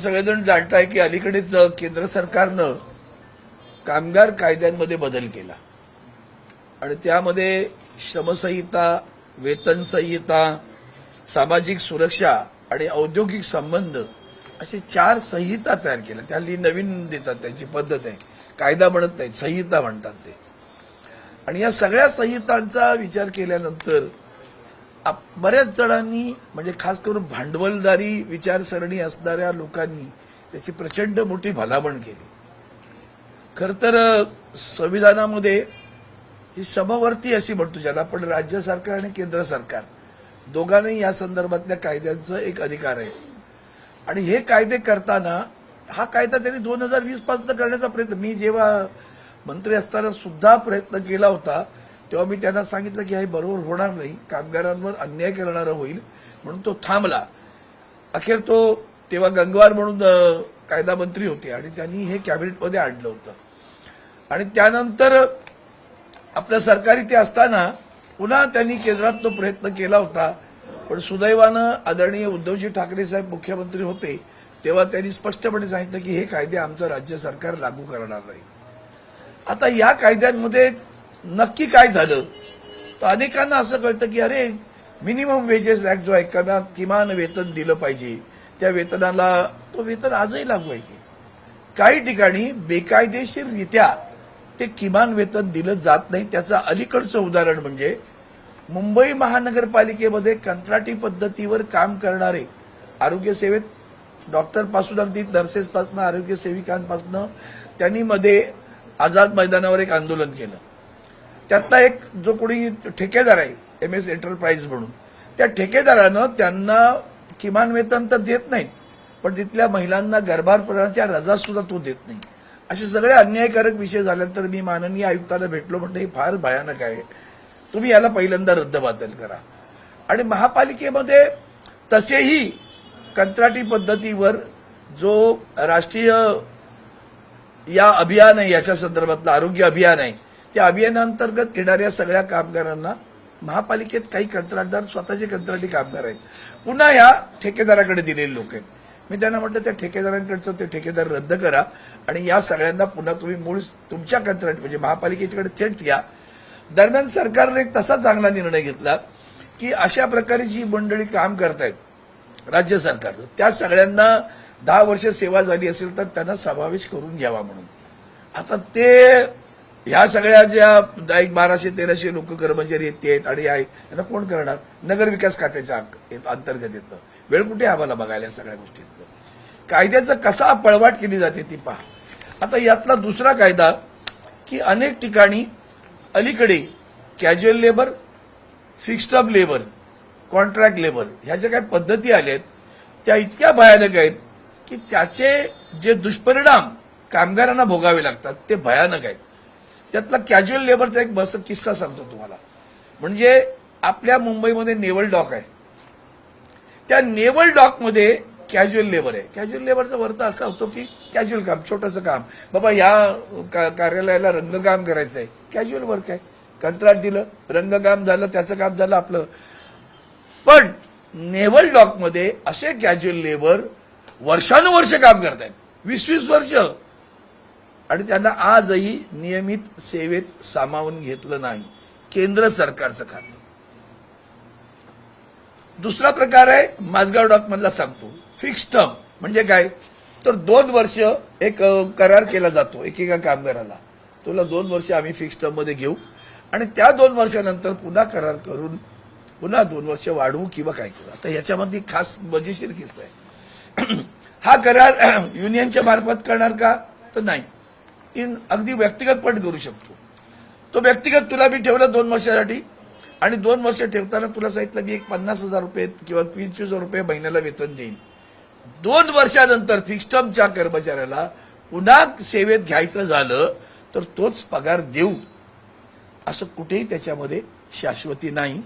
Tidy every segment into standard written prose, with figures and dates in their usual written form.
सगळेजण जाणताय की अलीकडेच केंद्र सरकारनं कामगार कायद्यांमध्ये बदल केला आणि त्यामध्ये श्रमसंहिता, वेतन संहिता, सामाजिक सुरक्षा आणि औद्योगिक संबंध असे 4 संहिता तयार केल्या. त्याली नवीन देतात, त्यांची पद्धत आहे. कायदा म्हणत नाहीत, संहिता म्हणतात ते. आणि या सगळ्या संहितांचा विचार केल्यानंतर बऱ्याच जणांनी, म्हणजे खास करून भांडवलदारी विचारसरणी असणाऱ्या लोकांनी त्याची प्रचंड मोठी भलामण केली. खर तर संविधानामध्ये ही समवर्ती अशी म्हणतो ज्याला आपण, राज्य सरकार आणि केंद्र सरकार दोघांनाही या संदर्भातल्या कायद्यांचं एक अधिकार आहे. आणि हे कायदे करताना हा कायदा त्यांनी 2020 पासून करण्याचा प्रयत्न, मी जेव्हा मंत्री असताना सुद्धा प्रयत्न केला होता, तेव्हा मी त्यांना सांगितलं की हे बरोबर होणार नाही, कामगारांवर अन्याय करणारं होईल, म्हणून तो थांबला. अखेर तो तेव्हा गंगवार म्हणून कायदा मंत्री होते आणि त्यांनी हे कॅबिनेटमध्ये आणलं होतं. आणि त्यानंतर आपलं सरकार इथे असताना पुन्हा त्यांनी केंद्रात तो प्रयत्न केला होता. पण सुदैवानं आदरणीय उद्धवजी ठाकरे साहेब मुख्यमंत्री होते तेव्हा त्यांनी स्पष्टपणे सांगितलं की हे कायदे आमचं राज्य सरकार लागू करणार नाही. आता या कायद्यांमध्ये नक्की काय झालं तर अनेकांना असं कळतं की अरे, मिनिमम वेजेस ऍक्ट जो आहे, किमान वेतन दिलं पाहिजे, त्या वेतनाला तो वेतन आजही लागू आहे की काही ठिकाणी बेकायदेशीररित्या ते किमान वेतन दिलं जात नाही. त्याचं अलीकडचं उदाहरण म्हणजे मुंबई महानगरपालिकेमध्ये कंत्राटी पद्धतीवर काम करणारे आरोग्य सेवेत, डॉक्टरपासून अगदी नर्सेसपासून आरोग्य सेविकांपासून त्यांनी मध्ये आझाद मैदानावर एक आंदोलन केलं. त्यातला एक जो कोणी ठेकेदार आहे, MS एंटरप्राइज म्हणून, त्या ठेकेदारानं त्यांना किमान वेतन तर देत नाहीत, पण तिथल्या महिलांना गर्भारपणाच्या रजा सुद्धा तो देत नाही. असे सगळे अन्यायकारक विषय झाल्यानंतर मी माननीय आयुक्तांना भेटलो, म्हटलं हे फार भयानक आहे, तुम्ही याला पहिल्यांदा रद्दबातल करा. आणि महापालिकेमध्ये तसेही कंत्राटी पद्धतीवर जो राष्ट्रीय या अभियान आहे, याच्या संदर्भातलं आरोग्य अभियान आहे, त्या अभियानांतर्गत येणाऱ्या सगळ्या कामगारांना महापालिकेत काही कंत्राटदार स्वतःचे कंत्राटी कामगार आहेत, पुन्हा या ठेकेदाराकडे दिलेले लोक आहेत. मी त्यांना म्हटलं त्या ठेकेदारांकडचं ते ठेकेदार रद्द करा आणि या सगळ्यांना पुन्हा तुम्ही मूळ तुमच्या कंत्राट म्हणजे महापालिकेच्याकडे थेट घ्या. दरम्यान सरकारने एक तसा चांगला निर्णय घेतला की अशा प्रकारे जी मंडळी काम करतायत राज्य सरकारनं, त्या सगळ्यांना 10 वर्ष सेवा झाली असेल तर त्यांना समावेश करून घ्यावा म्हणून. आता ते ह्या सगळ्या ज्या 1200-1300 लोक कर्मचारी आहेत आणि आहे त्यांना कोण करणार? नगरविकास खात्याच्या अंतर्गत येतं. वेळ कुठे आम्हाला बघायला सगळ्या गोष्टीतलं. कायद्याचं कसा पळवाट केली जाते ती पहा. आता यातला दुसरा कायदा की अनेक ठिकाणी अलीकडे casual labour, fixed term labour, contract labour ह्या ज्या काही पद्धती आल्या आहेत त्या इतक्या भयानक आहेत की त्याचे जे दुष्परिणाम कामगारांना भोगावे लागतात ते भयानक आहेत. त्यातला कॅज्युअल लेबरचा एक किस्सा सांगतो तुम्हाला. म्हणजे आपल्या मुंबईमध्ये नेव्हल डॉक आहे, त्या नेव्हल डॉकमध्ये कॅज्युअल लेबर आहे. कॅज्युअल लेबरचा अर्थ असा होतो की कॅज्युअल काम, छोटंसं काम, बाबा या कार्यालयाला रंगकाम करायचं आहे, कॅज्युअल वर्क आहे, कंत्राट दिलं, रंगकाम झालं, त्याचं काम झालं आपलं. पण नेव्हल डॉकमध्ये असे कॅज्युअल लेबर वर्षानुवर्ष काम करतायत, 20-20 वर्ष, आणि त्यांना आजही नियमित सेवेत सामावून घेतलं नाही. केंद्र सरकारचं खातं. दुसरा प्रकार आहे माझगाव डॉक मधला सांगतो, फिक्स्ड टर्म. म्हणजे काय तर 2 वर्ष एक करार केला जातो एकेका कामगाराला, तुला 2 वर्ष आम्ही फिक्स्ड टर्म मध्ये घेऊ आणि त्या 2 वर्षानंतर पुन्हा करार करून पुन्हा 2 वर्ष वाढवू किंवा काय करू. आता याच्यामध्ये खास मजेशीर किस्सा आहे. हा करार युनियनच्या मार्फत करणार का तर नाही, अगदी व्यक्तिगत पण करू शकतो. तो व्यक्तिगत तुला मी ठेवला 2 वर्षासाठी आणि 2 वर्ष ठेवताना तुला सांगितलं मी एक 50,000 रुपये किंवा 25,000 रुपये महिन्याला वेतन देईन. 2 वर्षानंतर फिक्स्ड टर्मच्या कर्मचाऱ्याला पुन्हा सेवेत घ्यायचं झालं तर तोच पगार देऊ, असं कुठेही त्याच्यामध्ये शाश्वती नाही.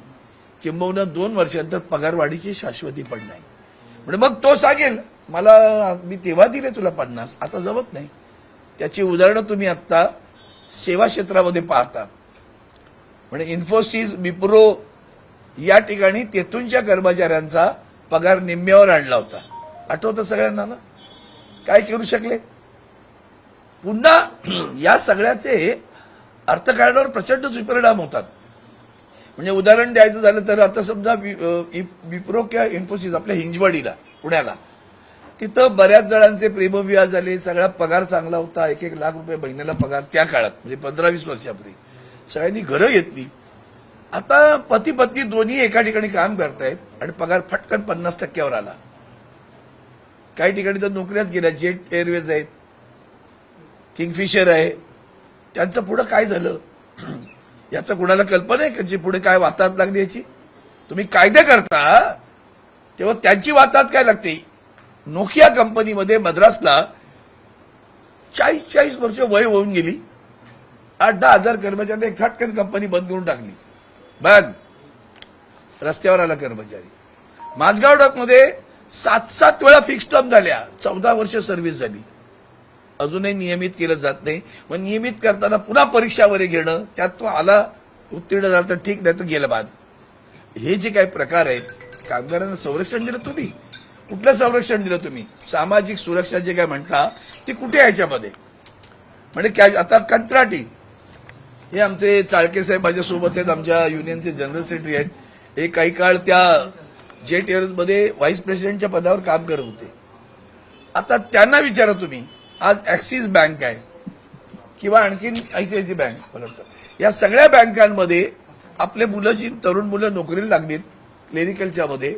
किंबहुना 2 वर्षानंतर पगारवाढीची शाश्वती पण नाही. म्हणजे मग तो सांगेल मला मी तेव्हा दिले तुला 50, आता जमत नाही. त्याची उदाहरणं तुम्ही आता सेवा क्षेत्रामध्ये पाहता. म्हणजे इन्फोसिस, विप्रो या ठिकाणी तेथूनच्या कर्मचाऱ्यांचा पगार निम्म्यावर आणला होता, आठवतं सगळ्यांना ना. काय करू शकले? पुन्हा या सगळ्याचे अर्थकारणावर प्रचंड दुष्परिणाम होतात. म्हणजे उदाहरण द्यायचं झालं तर आता समजा विप्रो किंवा इन्फोसिस आपल्या हिंजवाडीला पुण्याला, तिथं बऱ्याच जणांचे प्रेमविवाह झाले, सगळा पगार चांगला होता, 1-1 लाख रुपये महिन्याला पगार त्या काळात, म्हणजे 15-20 वर्षापूर्वी. सगळ्यांनी घरं घेतली. आता पती पत्नी दोन्ही एका ठिकाणी काम करतायत आणि पगार फटकन 50% आला. काही ठिकाणी तर नोकऱ्याच गेल्या. जेट एअरवेज आहेत, किंगफिशर आहे. त्यांचं पुढं काय झालं याचं कुणाला कल्पना आहे का? पुढे काय वाताहत लागली याची? तुम्ही कायदे करता तेव्हा त्यांची वाताहत काय लागते? नोकिया कंपनीमध्ये मद्रासला 40 वर्ष वय होऊन गेली. 8-10 हजार कर्मचारी एक फटकन कंपनी बंद करून टाकली. बघ, रस्त्यावर आला कर्मचारी. माझगाव डॉकमध्ये 7 वेळा फिक्स टर्म झाल्या. 14 वर्ष सर्व्हिस झाली. अजूनही नियमित केलं जात नाही. मग नियमित करताना पुन्हा परीक्षा वगैरे घेणं, त्यात तो आला उत्तीर्ण झाला तर ठीक, नाही तर गेलं बाद. हे जे काही प्रकार आहेत, कामगारांना संरक्षण दिलं तुम्ही? कुठलं संरक्षण दिलं तुम्ही? सामाजिक सुरक्षा जे काय म्हणता ते कुठे याच्यामध्ये? म्हणजे काय आता कंत्राटी, हे आमचे चाळके साहेब माझ्यासोबत आहेत, आमच्या युनियनचे जनरल सेक्रेटरी आहेत. हे काही काळ त्या जेट एअरमध्ये व्हाईस प्रेसिडेंटच्या पदावर काम करत होते. आता त्यांना विचारा तुम्ही, आज ऍक्सिस बँक आहे किंवा आणखीन आयसीआयसी बँक, या सगळ्या बँकांमध्ये आपले मुलं जी तरुण मुलं नोकरीला लागलीत क्लेरिकलच्या मध्ये,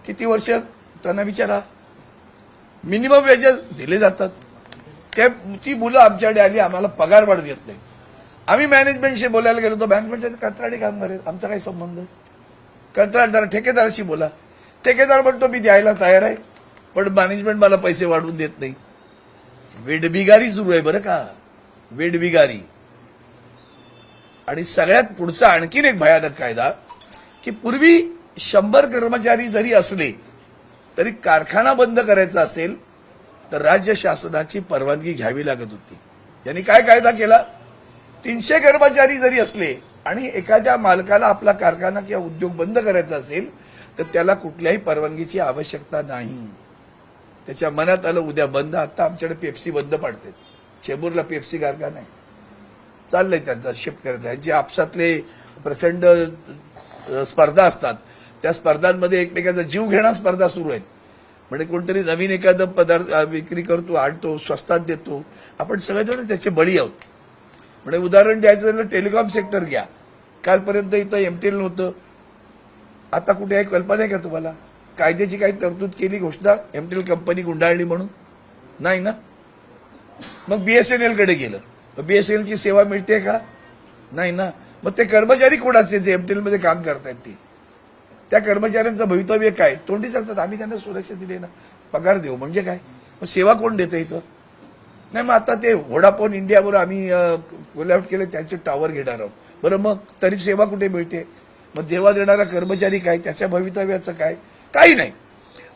किती वर्ष त्यांना विचारा. मिनिमम वेजेस दिले जातात. ती मुलं आमच्याकडे आली, आम्हाला पगार वाढ देत नाही. आम्ही मॅनेजमेंटशी बोलायला गेलो तर बँक म्हणजे कंत्राटी कामगार आहेत, आमचा काही संबंध? कंत्राटदार ठेकेदाराशी बोला. ठेकेदार म्हणतो मी द्यायला तयार आहे, पण मॅनेजमेंट मला पैसे वाढवून देत नाही. वेडबिगारी सुरू आहे बरं का, वेडबिगारी. आणि सगळ्यात पुढचा आणखीन एक भयानक कायदा, की पूर्वी 100 कर्मचारी जरी असले तरी कारखाना बंद करायचा असेल तर राज्य शासनाची परवानगी घ्यावी लागत होती. यांनी काय कायदा केला? 300 कर्मचारी जरी असले आणि एखाद्या मालकाला आपला कारखाना किंवा उद्योग बंद करायचा असेल तर त्याला कुठल्याही परवानगीची आवश्यकता नाही. त्याच्या मनात आलं उद्या बंद. आता आमच्याकडे पेप्सी बंद पाडते. चेंबूरला पेप्सी कारखाना आहे, चाललंय त्यांचा शिफ्ट करायचा. जे आपसातले प्रचंड स्पर्धा असतात, त्या स्पर्धांमध्ये एकमेकांचा जीव घेणा स्पर्धा सुरू आहेत. म्हणजे कोणतरी नवीन एखादं पदार्थ विक्री करतो, आणतो, स्वस्तात देतो, आपण सगळेजण त्याचे बळी आहोत. म्हणजे उदाहरण द्यायचं झालं, टेलिकॉम सेक्टर घ्या. कालपर्यंत इथं एमटेल नव्हतं, आता कुठे आहे कल्पना आहे का तुम्हाला? कायद्याची काही तरतूद केली घोषणा एमटेल कंपनी गुंडाळली म्हणून? नाही ना. मग बीएसएनएल कडे गेलं, बीएसएनएल ची सेवा मिळते का? नाही ना. मग ते कर्मचारी कोणाचे जे एमटेल मध्ये काम करतायत ते, त्या कर्मचाऱ्यांचं भवितव्य काय? तोंडी सांगतात आम्ही त्यांना सुरक्षा दिली ना, पगार देऊ. म्हणजे काय? मग सेवा कोण देतं इथं? नाही. मग आता ते व्होडाफोन इंडियावर आम्ही कोलॅब केले, त्यांचे टॉवर घेणार आहोत. बरं, मग तरी सेवा कुठे मिळते? मग सेवा देणारा कर्मचारी काय? त्याच्या भवितव्याचं काय? काही नाही.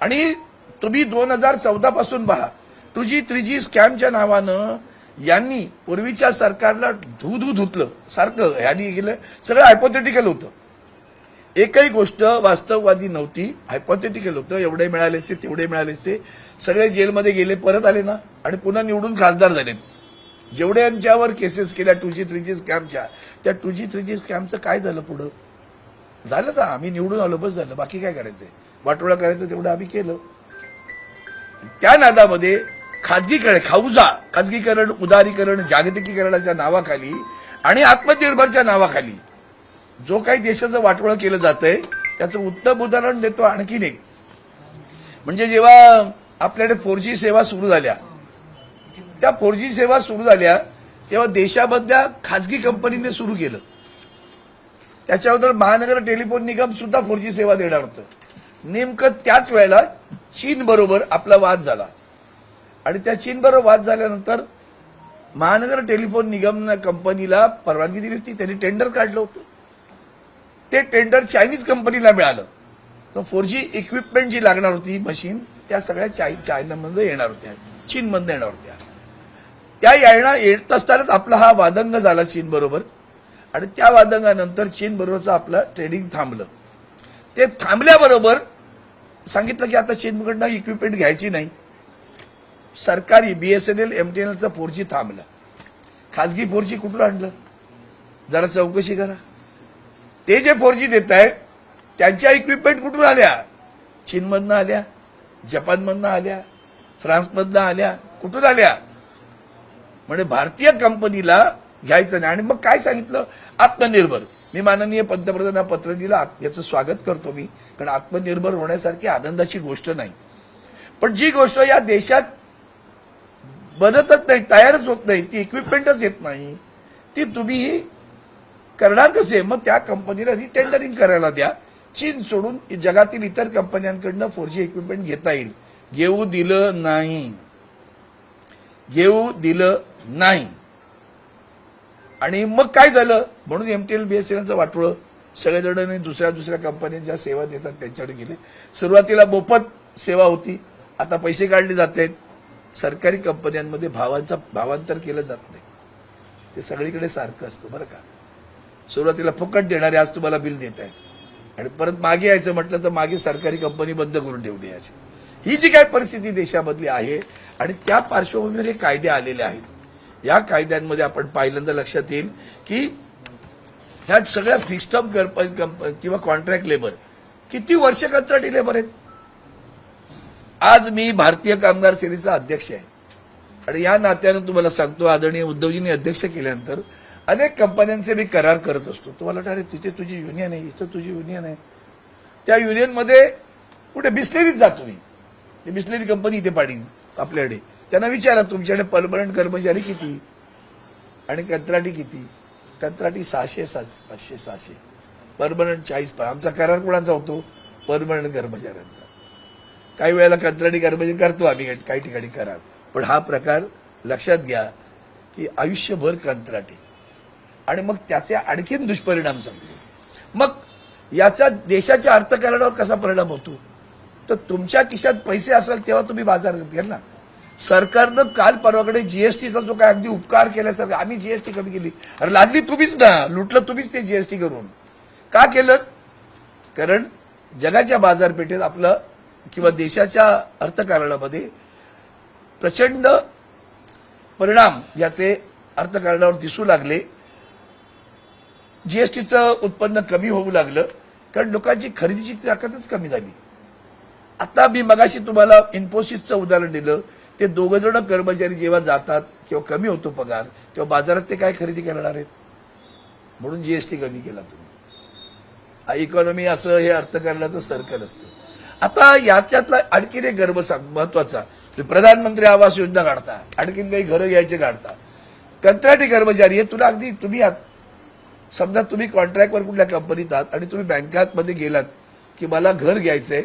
आणि तुम्ही 2014 पासून पहा, 2G 3G स्कॅमच्या नावानं यांनी पूर्वीच्या सरकारला धुतलं सारखं. यांनी गेलं, सगळं हायपोथेटिकल होतं. एकही गोष्ट वास्तववादी नव्हती, हायपोथेटिकल होतं. एवढे मिळाले असते, तेवढे मिळाले असते. सगळे जेलमध्ये गेले, परत आले ना, आणि पुन्हा निवडून खासदार झालेत. जेवढ्यांच्यावर केसेस केल्या 2G 3G स्कॅमच्या, त्या 2G 3G स्कॅमचं काय झालं? पुढं झालं का? आम्ही निवडून आलो, बस झालं. बाकी काय करायचंय? वाटोळा करायचं तेवढं आम्ही केलं. त्या नादामध्ये खाजगीकरण, उदारीकरण, जागतिकीकरणाच्या नावाखाली आणि आत्मनिर्भरच्या नावाखाली जो काही देशाचं वाटोळं केलं जातंय त्याचं उत्तम उदाहरण देतो आणखीन एक. म्हणजे जेव्हा आपल्याकडे 4G सेवा सुरू झाल्या, त्या 4G सेवा सुरू झाल्या तेव्हा देशामधल्या खाजगी कंपनीने सुरू केलं. त्याच्यावर महानगर टेलिफोन निगम सुद्धा 4G सेवा देणार होतं. नेमकं त्याच वेळेला चीन बरोबर आपला वाद झाला आणि त्या चीन बरोबर वाद झाल्यानंतर महानगर टेलिफोन निगम कंपनीला परवानगी दिली होती. त्यांनी टेंडर काढलं होतं. ते टेंडर चायनीज कंपनीला मिळालं. तर 4G इक्विपमेंट जी लागणार होती, मशीन, त्या सगळ्या चायनामध्ये येणार होत्या, चीनमधून येणार होत्या. त्या येत असतानाच आपला हा वादंग झाला चीन बरोबर. आणि त्या वादंगानंतर चीन बरोबरचं आपलं ट्रेडिंग थांबलं. ते थांबल्याबरोबर सांगितलं की आता चीनकडनं इक्विपमेंट घ्यायची नाही. सरकारी BSNL MTNLचं 4G थांबलं, खासगी 4G कुठून आणलं? जरा चौकशी करा. ते जे 4G देत आहेत त्यांच्या इक्विपमेंट कुठून आल्या? चीनमधनं आल्या, जपानमधनं आल्या, फ्रान्समधनं आल्या, कुठून आल्या? म्हणजे भारतीय कंपनीला घ्यायचं नाही. आणि मग काय सांगितलं? आत्मनिर्भर. मी माननीय पंतप्रधानांना पत्र दिलं, याचं स्वागत करतो मी, कारण आत्मनिर्भर होण्यासारखी आनंदाची गोष्ट नाही. पण जी गोष्ट या देशात बनतच नाही, तयारच होत नाही, ती इक्विपमेंटच येत नाही, ती तुम्ही करणार कसे? मग त्या कंपनीला रिटेंडरिंग करायला द्या. चीन सोडून जगातील इतर कंपन्यांकडनं 4G इक्विपमेंट घेता येईल. घेऊ दिलं नाही, घेऊ दिलं नाही. आणि मग काय झालं? म्हणून MTNL BSNLचं वाटोळं. सगळेजण दुसऱ्या कंपन्यांच्या सेवा देतात त्यांच्याकडे गेले. सुरुवातीला मोफत सेवा होती, आता पैसे काढले जात आहेत. सरकारी कंपन्यांमध्ये भावांतर केलं जात नाही. ते सगळीकडे सारखं असतं बरं का. सुरुवातीला फुकट देणारे आज तुम्हाला बिल देत आहेत आणि परत मागे यायचं म्हटलं तर मागे सरकारी कंपनी बंद करून ठेवली. अशी ही जी काय परिस्थिती देशामधली आहे आणि त्या पार्श्वभूमीवर हे कायदे आलेले आहेत. या कायद्यांमध्ये आपण पहिल्यांदा लक्षात येईल की ह्या सगळ्या फिक्स्ड टर्म किंवा कॉन्ट्रॅक्ट लेबर किती वर्ष कंत्राटी लेबर आहेत. आज मी भारतीय कामगार सेनेचा अध्यक्ष आहे आणि या नात्यानं तुम्हाला सांगतो, आदरणीय उद्धवजींनी अध्यक्ष केल्यानंतर अनेक कंपन्यांचे मी करार करत असतो. तुम्हाला वाटतं अरे तिथे तुझी युनियन आहे, इथं तुझी युनियन आहे. त्या युनियनमध्ये कुठे बिस्लेरीच जातो मी, ते बिस्लेरी कंपनी इथे पाडी आपल्याकडे. त्यांना विचारा तुमच्याकडे परमनंट कर्मचारी किती आणि कंत्राटी किती? कंत्राटी 600-500, परमनंट 40. आमचा करार कोणाचा होतो? परमनंट कर्मचाऱ्यांचा. काही वेळेला कंत्राटी कर्मचारी करतो आम्ही काही ठिकाणी करार, पण हा प्रकार लक्षात घ्या की आयुष्यभर कंत्राटी. आणि मग त्याचे आणखीन दुष्परिणाम सांगतो. मग याचा देशाच्या अर्थकारणावर कसा परिणाम होतो? तर तुमच्या खिशात पैसे असेल तेव्हा तुम्ही बाजारात घ्याल ना. सरकारनं काल परवाकडे जीएसटीचा जो काय अगदी उपकार केल्यासारखं, आम्ही जीएसटी कमी केली. अरे लादली तुम्हीच ना, लुटलं तुम्हीच ते जीएसटी करून. का केलं? कारण जगाच्या बाजारपेठेत आपलं किंवा देशाच्या अर्थकारणामध्ये प्रचंड परिणाम याचे अर्थकारणावर दिसू लागले. जीएसटीचं उत्पन्न कमी होऊ लागलं कारण लोकांची खरेदीची ताकदच कमी झाली. आता मी मगाशी तुम्हाला इन्फोसिसचं उदाहरण दिलं. ते दोघं जण कर्मचारी जेव्हा जातात किंवा कमी होतो पगार, तेव्हा बाजारात ते काय खरेदी करणार आहेत? म्हणून जीएसटी कमी केला तुम्ही. इकॉनॉमी असं हे अर्थकारणाचं सर्कल असतं. आता याच्यातला आणखीन एक गर्भ महत्वाचा, प्रधानमंत्री आवास योजना काढता, आणखीन काही घरं घ्यायचे काढता. कंत्राटी कर्मचारी हे तुला अगदी तुम्ही समजा तुम्ही कॉन्ट्रॅक्टवर कुठल्या कंपनीत आहात आणि तुम्ही बँकांमध्ये गेलात की मला घर घ्यायचंय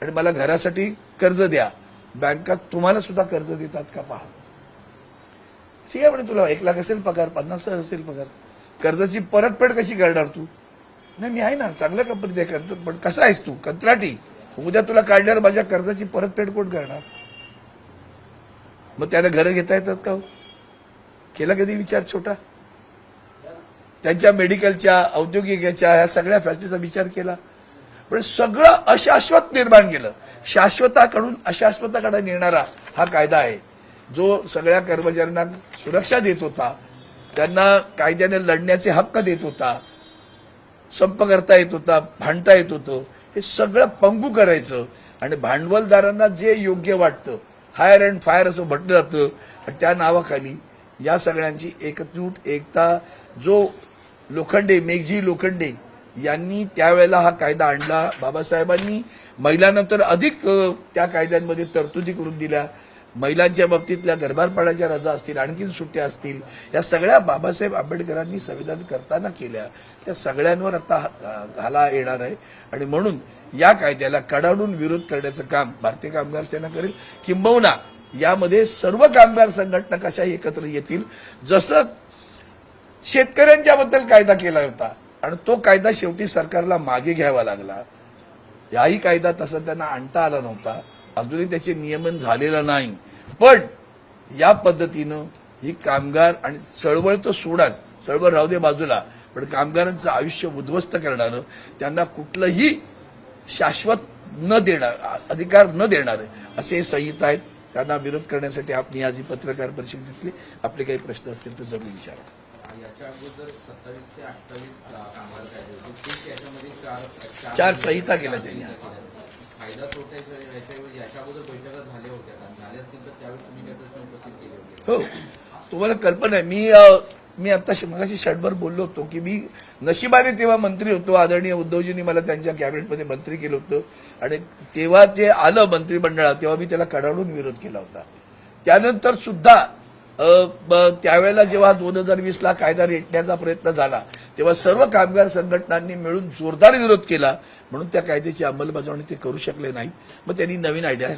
आणि मला घरासाठी कर्ज द्या, बँका तुम्हाला सुद्धा कर्ज देतात का पहा. ठीक आहे म्हणे तुला 1 लाख असेल पगार, 50,000 असेल पगार, कर्जाची परतफेड कशी करणार तू? नाही मी आहे ना, चांगल्या कंपनीत आहे, पण कसा आहेस तू? कंत्राटी. उद्या तुला काढल्यावर माझ्या कर्जाची परतफेड कोण करणार? मग त्याला घरं घेता येतात का? केला कधी विचार छोटा? त्यांच्या मेडिकलच्या, औद्योगिकच्या ह्या सगळ्या फॅसिलिटीचा विचार केला? पण सगळं अशाश्वत निर्माण केलं. शाश्वताकडून अशाश्वताकडे नेणारा हा कायदा आहे जो सगळ्या कर्मचाऱ्यांना सुरक्षा देत होता, त्यांना कायद्याने लढण्याचे हक्क देत होता, संप करता येत होता, भांडता येत होतं. हे सगळं पंगू करायचं आणि भांडवलदारांना जे योग्य वाटतं, हायर अँड फायर असं म्हटलं जातं, आणि त्या नावाखाली या सगळ्यांची एकजूट एकता जो लोखंडे, मेघजी लोखंडे यांनी त्यावेळेला हा कायदा आणला. बाबासाहेबांनी महिलांनंतर अधिक त्या कायद्यांमध्ये तरतुदी करून दिल्या. महिलांच्या बाबतीतल्या गर्भारपणाच्या रजा असतील, आणखीन सुट्ट्या असतील, या सगळ्या बाबासाहेब आंबेडकरांनी संविधान करताना केल्या. त्या सगळ्यांवर आता घाला येणार आहे आणि म्हणून या कायद्याला कडाडून विरोध करण्याचं काम भारतीय कामगार सेना करेल. किंबहुना यामध्ये सर्व कामगार संघटना कशाही एकत्र येतील. जसं शेतकऱ्यांच्या बद्दल कायदा केला होता आणि तो कायदा शेवटी सरकारला मागे घ्यावा लागला. याही कायदा तसा त्यांना आणता आला नव्हता, अजूनही त्याचे नियमन झालेलं नाही. पण या पद्धतीनं ही कामगार आणि चळवळ तर सोडाच, चळवळ राहू दे बाजूला, पण कामगारांचं आयुष्य उद्ध्वस्त करणारं, त्यांना कुठलंही शाश्वत न देणार, अधिकार न देणारे असे संहिता आहेत. त्यांना विरोध करण्यासाठी मी आज ही पत्रकार परिषद घेतली. आपले काही प्रश्न असतील तर जरूर विचारा. याच्या अगोदर 27 ते 28 कामगार कायदे होते, याच्यामध्ये चार संहिता केल्या त्यांनी. फायदा तोटे याच्या अगोदर बैठका झाल्या होत्या, झाल्या असतील तर त्यावेळी तुम्ही काही प्रश्न उपस्थित केले होते? हो, तुम्हाला कल्पना आहे. मी आता मगाशी षटभर बोललो होतो की मी नशिबाने तेव्हा मंत्री होतो. आदरणीय उद्धवजींनी मला त्यांच्या कॅबिनेटमध्ये मंत्री केलं होतं आणि तेव्हा जे आलं मंत्रिमंडळात तेव्हा मी त्याला कडाडून विरोध केला होता. त्यानंतर सुद्धा त्यावेळेला जेव्हा 2020ला कायदा रेटण्याचा प्रयत्न झाला तेव्हा सर्व कामगार संघटनांनी मिळून जोरदार विरोध केला. म्हणून त्या कायद्याची अंमलबजावणी ते करू शकले नाही. मग त्यांनी नवीन आयडिया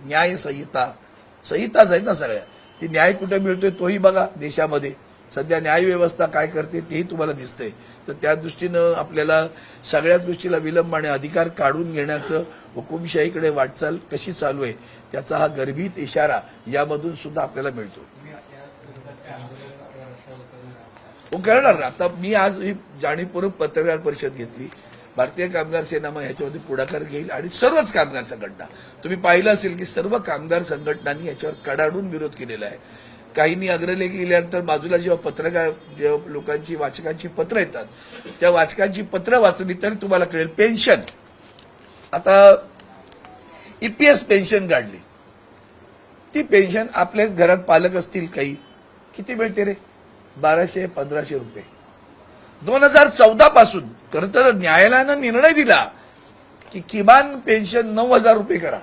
न्याय संहिताच आहेत ना सगळ्या. ती न्याय कुठे मिळतोय तोही बघा. देशामध्ये सध्या न्याय व्यवस्था काय करते तेही तुम्हाला दिसतंय. तर त्या दृष्टीनं आपल्याला सगळ्याच गोष्टीला विलंबाने अधिकार काढून घेण्याचं हुकुमशाहीकडे वाटचाल कशी चालू आहे त्याचा हा गर्भित इशारा यामधून सुद्धा आपल्याला मिळतो. करणार ना. आता मी आज ही जाणीवपूर्वक पत्रकार परिषद घेतली. भारतीय कामगार सेना मग ह्याच्यामध्ये पुढाकार घेईल आणि सर्वच कामगार संघटना, तुम्ही पाहिलं असेल की सर्व कामगार संघटनांनी याच्यावर कडाडून विरोध केलेला आहे. काहींनी अग्रलेख लिहिल्यानंतर बाजूला जेव्हा लोकांची वाचकांची पत्र येतात त्या वाचकांची पत्र वाचली तरी तुम्हाला कळेल. पेन्शन आता ईपीएस पेन्शन काढली. ती पेन्शन आपल्याच घरात पालक असतील काही, किती मिळते रे? 1200-1500 रुपये. 2014 पासून खरं तर न्यायालयानं निर्णय दिला की किमान पेन्शन 9,000 रुपये करा.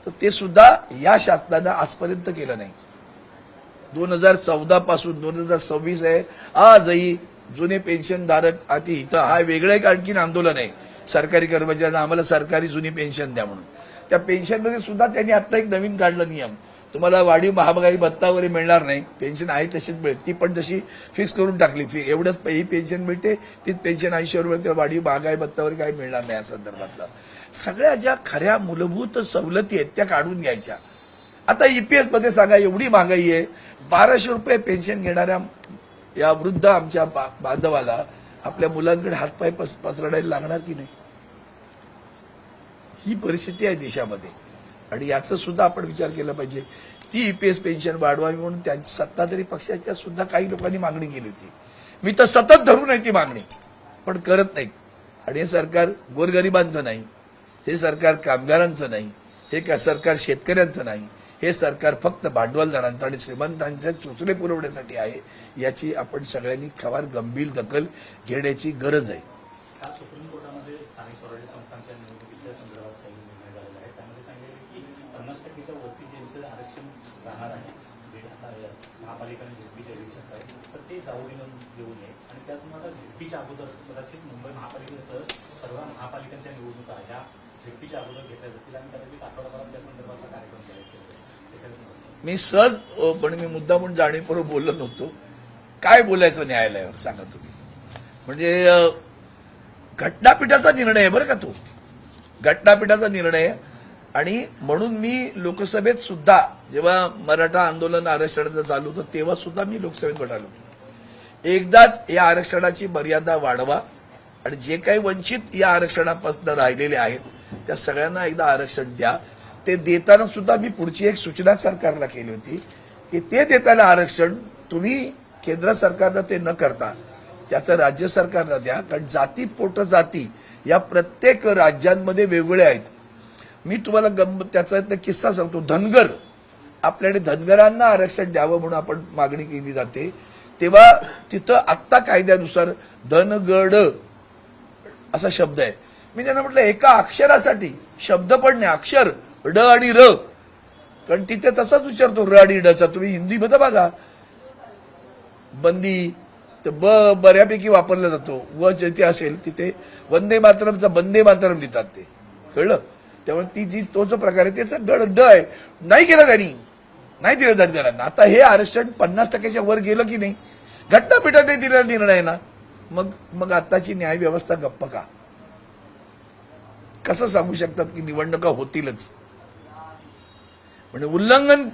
तर ते सुद्धा या शासनानं आजपर्यंत केलं नाही. 2014 पासून 2026 आहे. आजही जुने पेन्शनधारक आधी इथं हा वेगळं एक आणखीन आंदोलन आहे सरकारी कर्मचाऱ्यांना, आम्हाला सरकारी जुनी पेन्शन द्या म्हणून. त्या पेन्शनमध्ये सुद्धा त्यांनी आता एक नवीन काढलं नियम, तुम्हाला वाढीव महागाई भत्ता वगैरे मिळणार नाही, पेन्शन आहे तशीच मिळेल. ती पण तशी फिक्स करून टाकली. एवढंच ही पेन्शन मिळते, तीच पेन्शन 80 रुपये, वाढीव महागाई भत्ता वगैरे काही मिळणार नाही. या संदर्भातला सगळ्या ज्या खऱ्या मूलभूत सवलती आहेत त्या काढून घ्यायच्या. आता ईपीएस मध्ये सांगा एवढी महागाई आहे, 1200 रुपये पेन्शन घेणाऱ्या या वृद्ध आमच्या बांधवाला आपल्या मुलांकडे हातपाय पसरडायला लागणार की नाही? ही परिस्थिती आहे देशामध्ये आणि याचा सुद्धा आपण विचार केला पाहिजे. ती ईपीएस पेन्शन वाढवावी म्हणून त्यांची सत्ताधारी पक्षाच्या सुद्धा काही लोकांनी मागणी केली होती. मी तर सतत धरून आहे ती मागणी, पण करत नाहीत. आणि हे सरकार गोरगरिबांचं नाही, हे सरकार कामगारांचं नाही, हे सरकार शेतकऱ्यांचं नाही, हे सरकार फक्त भांडवलदारांचं आणि श्रीमंतांचे चोचले पुरवण्यासाठी आहे. याची आपण सगळ्यांनी खवार गंभीर दखल घेण्याची गरज आहे. सुप्रीम कोर्टामध्ये स्थानिक स्वराज्य संस्थांच्या निवडणुकीच्या संदर्भात काही निर्णय झालेला आहे. त्यामध्ये सांगितले की 50%च्या वरती ज्यांचं आरक्षण राहणार आहे, जे आता महापालिका आणि झेडपीचे इलेक्शन्स आहेत, तर ते जाऊ देऊ नये. आणि त्याचमुळे झेडपीच्या अगोदर कदाचित मुंबई महापालिकेसह सर्व महापालिकांच्या निवडणुका ह्या झेडपीच्या अगोदर घेतल्या जातील आणि कदाचित आठवडाभरात त्या संदर्भातला कार्यक्रम केला. मी सहज पण मी मुद्दा म्हणून जाणीवपूर्वक बोललो नव्हतो. काय बोलायचं न्यायालयावर सांगा तुम्ही? म्हणजे घटनापीठाचा निर्णय आहे बरं का तो, घटनापीठाचा निर्णय. आणि म्हणून मी लोकसभेत सुद्धा जेव्हा मराठा आंदोलन आरक्षणाचं चालू होतं तेव्हा सुद्धा मी लोकसभेत म्हणालो, एकदाच या आरक्षणाची मर्यादा वाढवा आणि जे काही वंचित या आरक्षणापासून राहिलेले आहेत त्या सगळ्यांना एकदा आरक्षण द्या. ते देताना सुद्धा मी पुढची एक सूचना सरकारला केली होती की ते देताना आरक्षण तुम्ही केंद्र सरकारनं ते न करता त्याचं राज्य सरकारला द्या. कारण जाती पोट जाती या प्रत्येक राज्यांमध्ये वेगवेगळ्या आहेत. मी तुम्हाला त्याचा किस्सा सांगतो. धनगर, आपल्याकडे धनगरांना आरक्षण द्यावं म्हणून आपण मागणी केली जाते तेव्हा तिथं आत्ता कायद्यानुसार धनगड असा शब्द आहे. मी त्यांना म्हटलं एका अक्षरासाठी शब्द पण नाही, अक्षर ड आणि र, कारण तिथे तसाच विचारतो र आणि डचा. तुम्ही हिंदीमध्ये बघा बंदी तर बऱ्यापैकी वापरला जातो. व जिथे असेल तिथे वंदे मातरमचा वंदे मातरम लिहितात ते, कळलं? त्यामुळे ती जी तोच प्रकार आहे त्याचा ड आहे. नाही केलं त्यांनी, नाही दिलं धनगरांना. आता हे आरक्षण 50%च्या वर गेलं की नाही, घटनापीठाने दिलेला निर्णय ना, मग आताची न्याय व्यवस्था गप्प का? कसं सांगू शकतात की निवडणुका होतीलच? म्हणजे उल्लंघन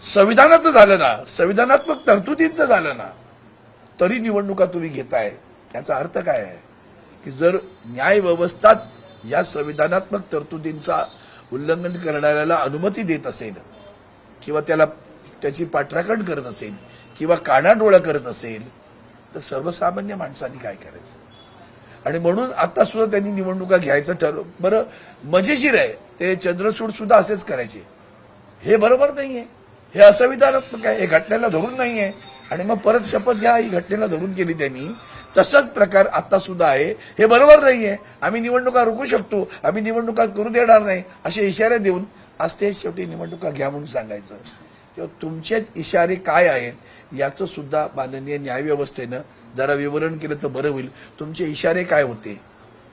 संविधानाचं झालं ना, संविधानात्मक तरतुदींचं झालं ना, तरी निवडणुका तुम्ही घेताय. याचा अर्थ काय आहे की जर न्याय व्यवस्थाच या संविधानात्मक तरतुदींचा उल्लंघन करणाऱ्याला अनुमती देत असेल किंवा त्याला त्याची पाठराखण करत असेल किंवा कानाडोळा करत असेल तर सर्वसामान्य माणसांनी काय करायचं? आणि म्हणून आता सुद्धा त्यांनी निवडणुका घ्यायचं ठरवलं. बरं, मजेशीर आहे, ते चंद्रचूड सुद्धा असेच करायचे. हे बरोबर नाहीये, हे असंविधानात्मक आहे, हे घटनेला धरून नाहीये. आणि मग परत शपथ घ्या, ही घटनेला धरून केली त्यांनी. तसाच प्रकार आता सुद्धा आहे, हे बरोबर नाहीये. आम्ही निवडणुका रोखू शकतो, आम्ही निवडणुका करू देणार नाही, असे इशारे देऊन आज ते शेवटी निवडणुका घ्या म्हणून सांगायचं. तेव्हा तुमचे इशारे काय आहेत याचं सुद्धा माननीय न्यायव्यवस्थेनं जरा विवरण केलं तर बरं होईल. तुमचे इशारे काय होते,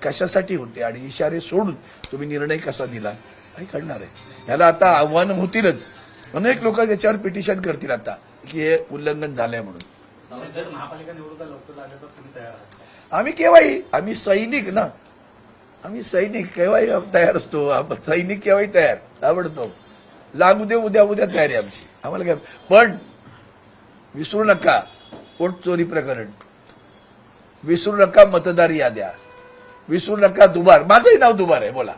कशासाठी होते, आणि इशारे सोडून तुम्ही निर्णय कसा दिला, काही कळणार आहे. ह्याला आता आव्हानं होतीलच. अनेक लोक त्याच्यावर पिटिशन करतील आता की हे उल्लंघन झालंय म्हणून. जर महापालिका निवडणुका लवकर लागल्या तर तुम्ही तयार आहात? आम्ही केव्हाही, आम्ही सैनिक ना, आम्ही सैनिक केव्हाही तयार असतो. आपण सैनिक केव्हाही तयार, आवडतो. लागू दे, उद्या उद्या तयारी आमची, आम्हाला काय. पण विसरू नका पोट चोरी प्रकरण, विसरू नका मतदार याद्या, विसरू नका दुबार. माझंही नाव दुबार आहे, बोला.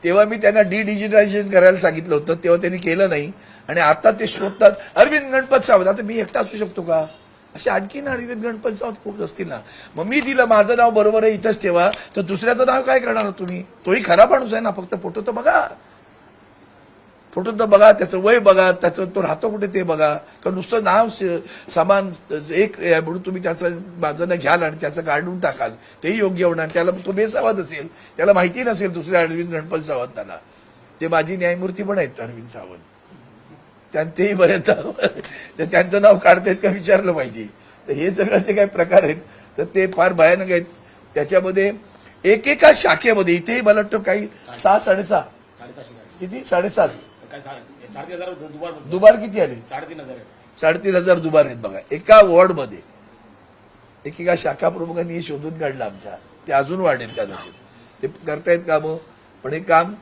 तेव्हा मी त्यांना डिजिटलायझेशन करायला सांगितलं होतं, तेव्हा त्यांनी केलं नाही. आणि आता ते शोधतात अरविंद गणपत सावंत. आता मी एकटा असू शकतो का? असे आणखीन अरविंद गणपत सावंत खूप असतील ना. मग मी दिलं, माझं नाव बरोबर आहे, इथंच ठेवा. तर दुसऱ्याचं नाव काय करणार तुम्ही? तोही खरा माणूस आहे ना, फक्त फोटो तर बघा, फोटो तर बघा, त्याचं वय बघा, त्याचं तो राहतो कुठे ते बघा. का नुसतं नाव समान एक म्हणून तुम्ही त्याचं बाजूला घ्याल आणि त्याचं काढून टाकाल, तेही योग्य होणार. त्याला तो बेसावाद असेल, त्याला माहिती नसेल दुसऱ्या अरविंद गणपत सावंताला. ते माझी न्यायमूर्ती पण आहेत अरविंद सावंत, तेही बरेच त्यांचं नाव काढतायत का विचारलं पाहिजे. तर हे सगळं जे काही प्रकार आहेत तर ते फार भयानक आहेत. त्याच्यामध्ये एकेका शाखेमध्ये इथेही मला वाटतं काही 6-6.5 किती 7.5 दुबार किती आले? 3,500 दुबार आहेत बघा एका वॉर्डमध्ये. एकेका शाखा प्रमुखांनी हे शोधून काढलं आमच्या. ते अजून वाढेल कदाचित, ते करतायत कामं. पण हे काम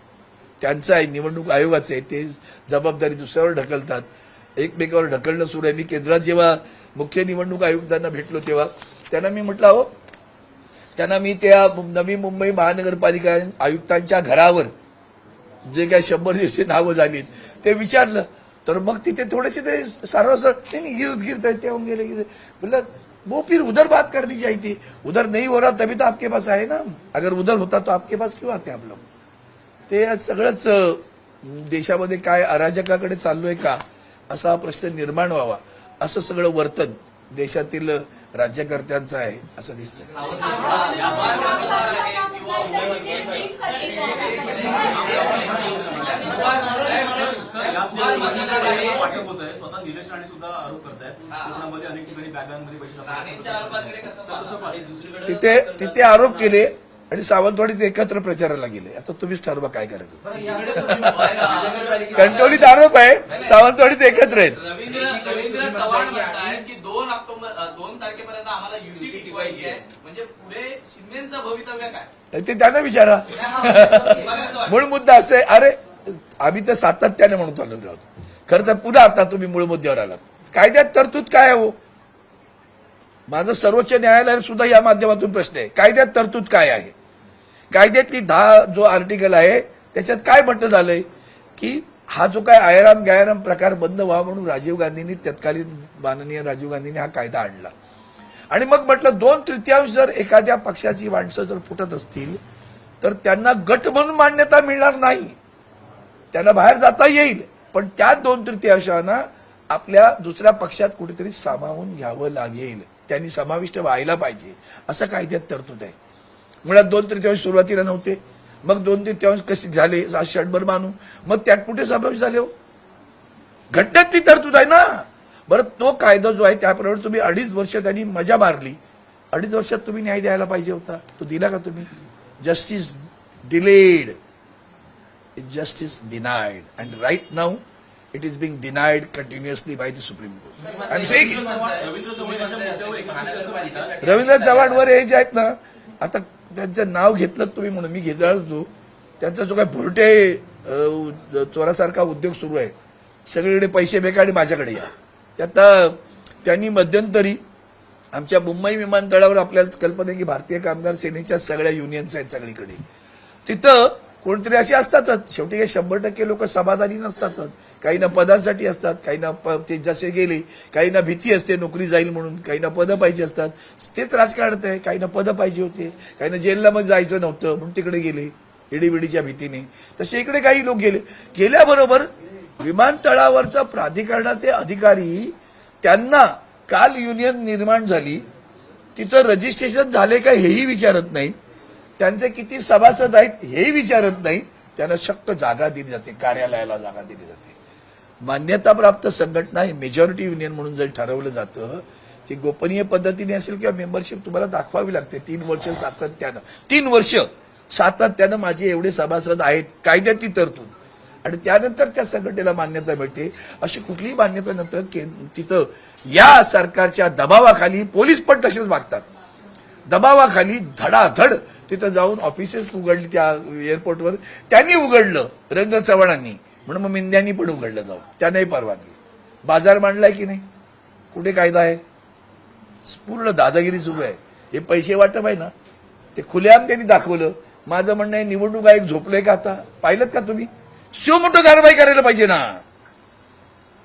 त्यांचं आहे, निवडणूक आयोगाचं आहे. ते जबाबदारी दुसऱ्यावर ढकलतात, एकमेकावर ढकलणं सुरू आहे. मी केंद्रात जेव्हा मुख्य निवडणूक आयुक्तांना भेटलो तेव्हा त्यांना मी म्हटलं, हो त्यांना मी त्या नवी मुंबई महानगरपालिका आयुक्तांच्या घरावर जे काही 100 दिवशी नावं झालीत ते विचारलं. तर मग तिथे थोडेसे ते सारं गिरत गिरत ते होऊन गेले. बोललं वो फिर उधर बात करनी चाहिए थी, उधर नहीं हो रहा तभी तो आपके पास आए ना, अगर उधर होता तो आपके पास क्यों आते आप लोग. ते सगळंच देशामध्ये काय अराजकाकडे चाललोय का असा प्रश्न निर्माण व्हावा, असं सगळं वर्तन देशातील राज्यकर्त्यांचं आहे असं दिसतंय. वाटप होत आहे, स्वतः निलेश राणे सुद्धा आरोप करतायत कोकणामध्ये अनेक ठिकाणी बॅगांमध्ये पैसे तिथे आरोप केले आणि सावंतवाडीत एकत्र प्रचाराला गेले. आता तुम्हीच ठरवा काय करायचं. कणकवलीत आरोप आहे, सावंतवाडीत एकत्र आहेत. रवींद्र चव्हाण म्हणतायत की 2 तारखेपर्यंत आम्हाला युती टिकवायची आहे. म्हणजे पुढे शिंदेचं भवितव्य काय ते त्यांना विचारा. मूळ मुद्दा असं आहे, अरे आम्ही तर सातत्याने म्हणून आलो आहोत. खरं तर पुन्हा आता तुम्ही मूळ मुद्द्यावर आलात. कायद्यात तरतूद काय आहे? हो, माझं सर्वोच्च न्यायालयाला सुद्धा या माध्यमातून प्रश्न आहे, कायद्यात तरतूद काय आहे? कायद्यातली 10 जो आर्टिकल आहे त्याच्यात काय म्हटलं झालंय की हा जो काय आयराम गायराम प्रकार बंद व्हावा म्हणून राजीव गांधींनी, तत्कालीन माननीय राजीव गांधींनी हा कायदा आणला. आणि मग म्हटलं 2/3 जर एखाद्या पक्षाची माणसं जर फुटत असतील तर त्यांना गट म्हणून मान्यता मिळणार नाही, त्यांना बाहेर जाता येईल. पण त्या 2/3 आपल्या दुसऱ्या पक्षात कुठेतरी सामावून घ्यावं लागेल, त्यांनी समाविष्ट व्हायला पाहिजे असं कायद्यात तरतूद आहे. मुळात 2/3 सुरुवातीला नव्हते, मग 2/3 कसे झाले, 700 मानू, मग त्यात कुठे समावेश झाले? हो, घटनेत ती तरतूद आहे ना. बरं, तो कायदा जो आहे त्याप्रमाणे तुम्ही 2.5 वर्ष त्यांनी मजा मारली, 2.5 वर्षात तुम्ही न्याय द्यायला पाहिजे होता, तो दिला का तुम्ही? Justice delayed, justice denied, and right now it is being denied continuously by the Supreme Court. I'm saying Ravindra चव्हाणवर हे जे आहेत ना, आता त्यांचं नाव घेतलं तुम्ही म्हणून मी घेतला होतो. त्यांचा जो काय भुरटे चोरासारखा उद्योग सुरू आहे, सगळीकडे पैसे बेकाडी माझ्याकडे या. आता त्यांनी मध्यंतरी आमच्या मुंबई विमानतळावर, आपल्याला कल्पना आहे की भारतीय कामगार सेनेच्या सगळ्या युनियन्स आहेत सगळीकडे, तिथं कोणतरी असे असतातच. शेवटी काही 100% लोक समाधानी नसतातच. काही ना पदासाठी असतात, काही ना ते जसे गेले, काही ना भीती असते नोकरी जाईल म्हणून, काही ना पदं पाहिजे असतात. तेच राजकारणात आहे. काही ना पदं पाहिजे होते, काही ना जेलला मग जायचं नव्हतं म्हणून तिकडे गेले ईडीबीडीच्या भीतीने. तसे इकडे काही लोक गेले. गेल्याबरोबर विमानतळावरचा प्राधिकरणाचे अधिकारी त्यांना काल युनियन निर्माण झाली, तिचं रजिस्ट्रेशन झाले का हेही विचारत नाही, त्यांचे किती सभासद आहेत हेही विचारत नाही. त्यांना शक्त जागा दिली जाते, कार्यालयाला जागा दिली जाते. मान्यताप्राप्त संघटना आहे, मेजॉरिटी युनियन म्हणून जर ठरवलं जातं, ती गोपनीय पद्धतीने असेल किंवा मेंबरशिप तुम्हाला दाखवावी लागते. 3 वर्ष सातत्यानं, 3 वर्ष सातत्यानं माझे एवढे सभासद आहेत, कायद्यातली तरतूद, आणि त्यानंतर त्या संघटनेला मान्यता मिळते. अशी कुठलीही मान्यता नंतर तिथं या सरकारच्या दबावाखाली पोलीस पण तसेच वागतात. दबावाखाली धडाधड तिथं जाऊन ऑफिसेस उघडली त्या एअरपोर्टवर. त्यांनी उघडलं रवींद्र चव्हाणांनी, म्हणून मग मिंद्यांनी पण उघडलं जाऊन, त्यांनाही परवानगी. बाजार मांडलाय की नाही? कुठे कायदा आहे? पूर्ण दादागिरी सुरू आहे. हे पैसे वाटप आहे ना, ते खुलेआम त्यांनी दाखवलं. माझं म्हणणं आहे, निवडणूक आयोग झोपलंय का आता? पाहिलं का तुम्ही? मोठं कारवाई करायला पाहिजे ना.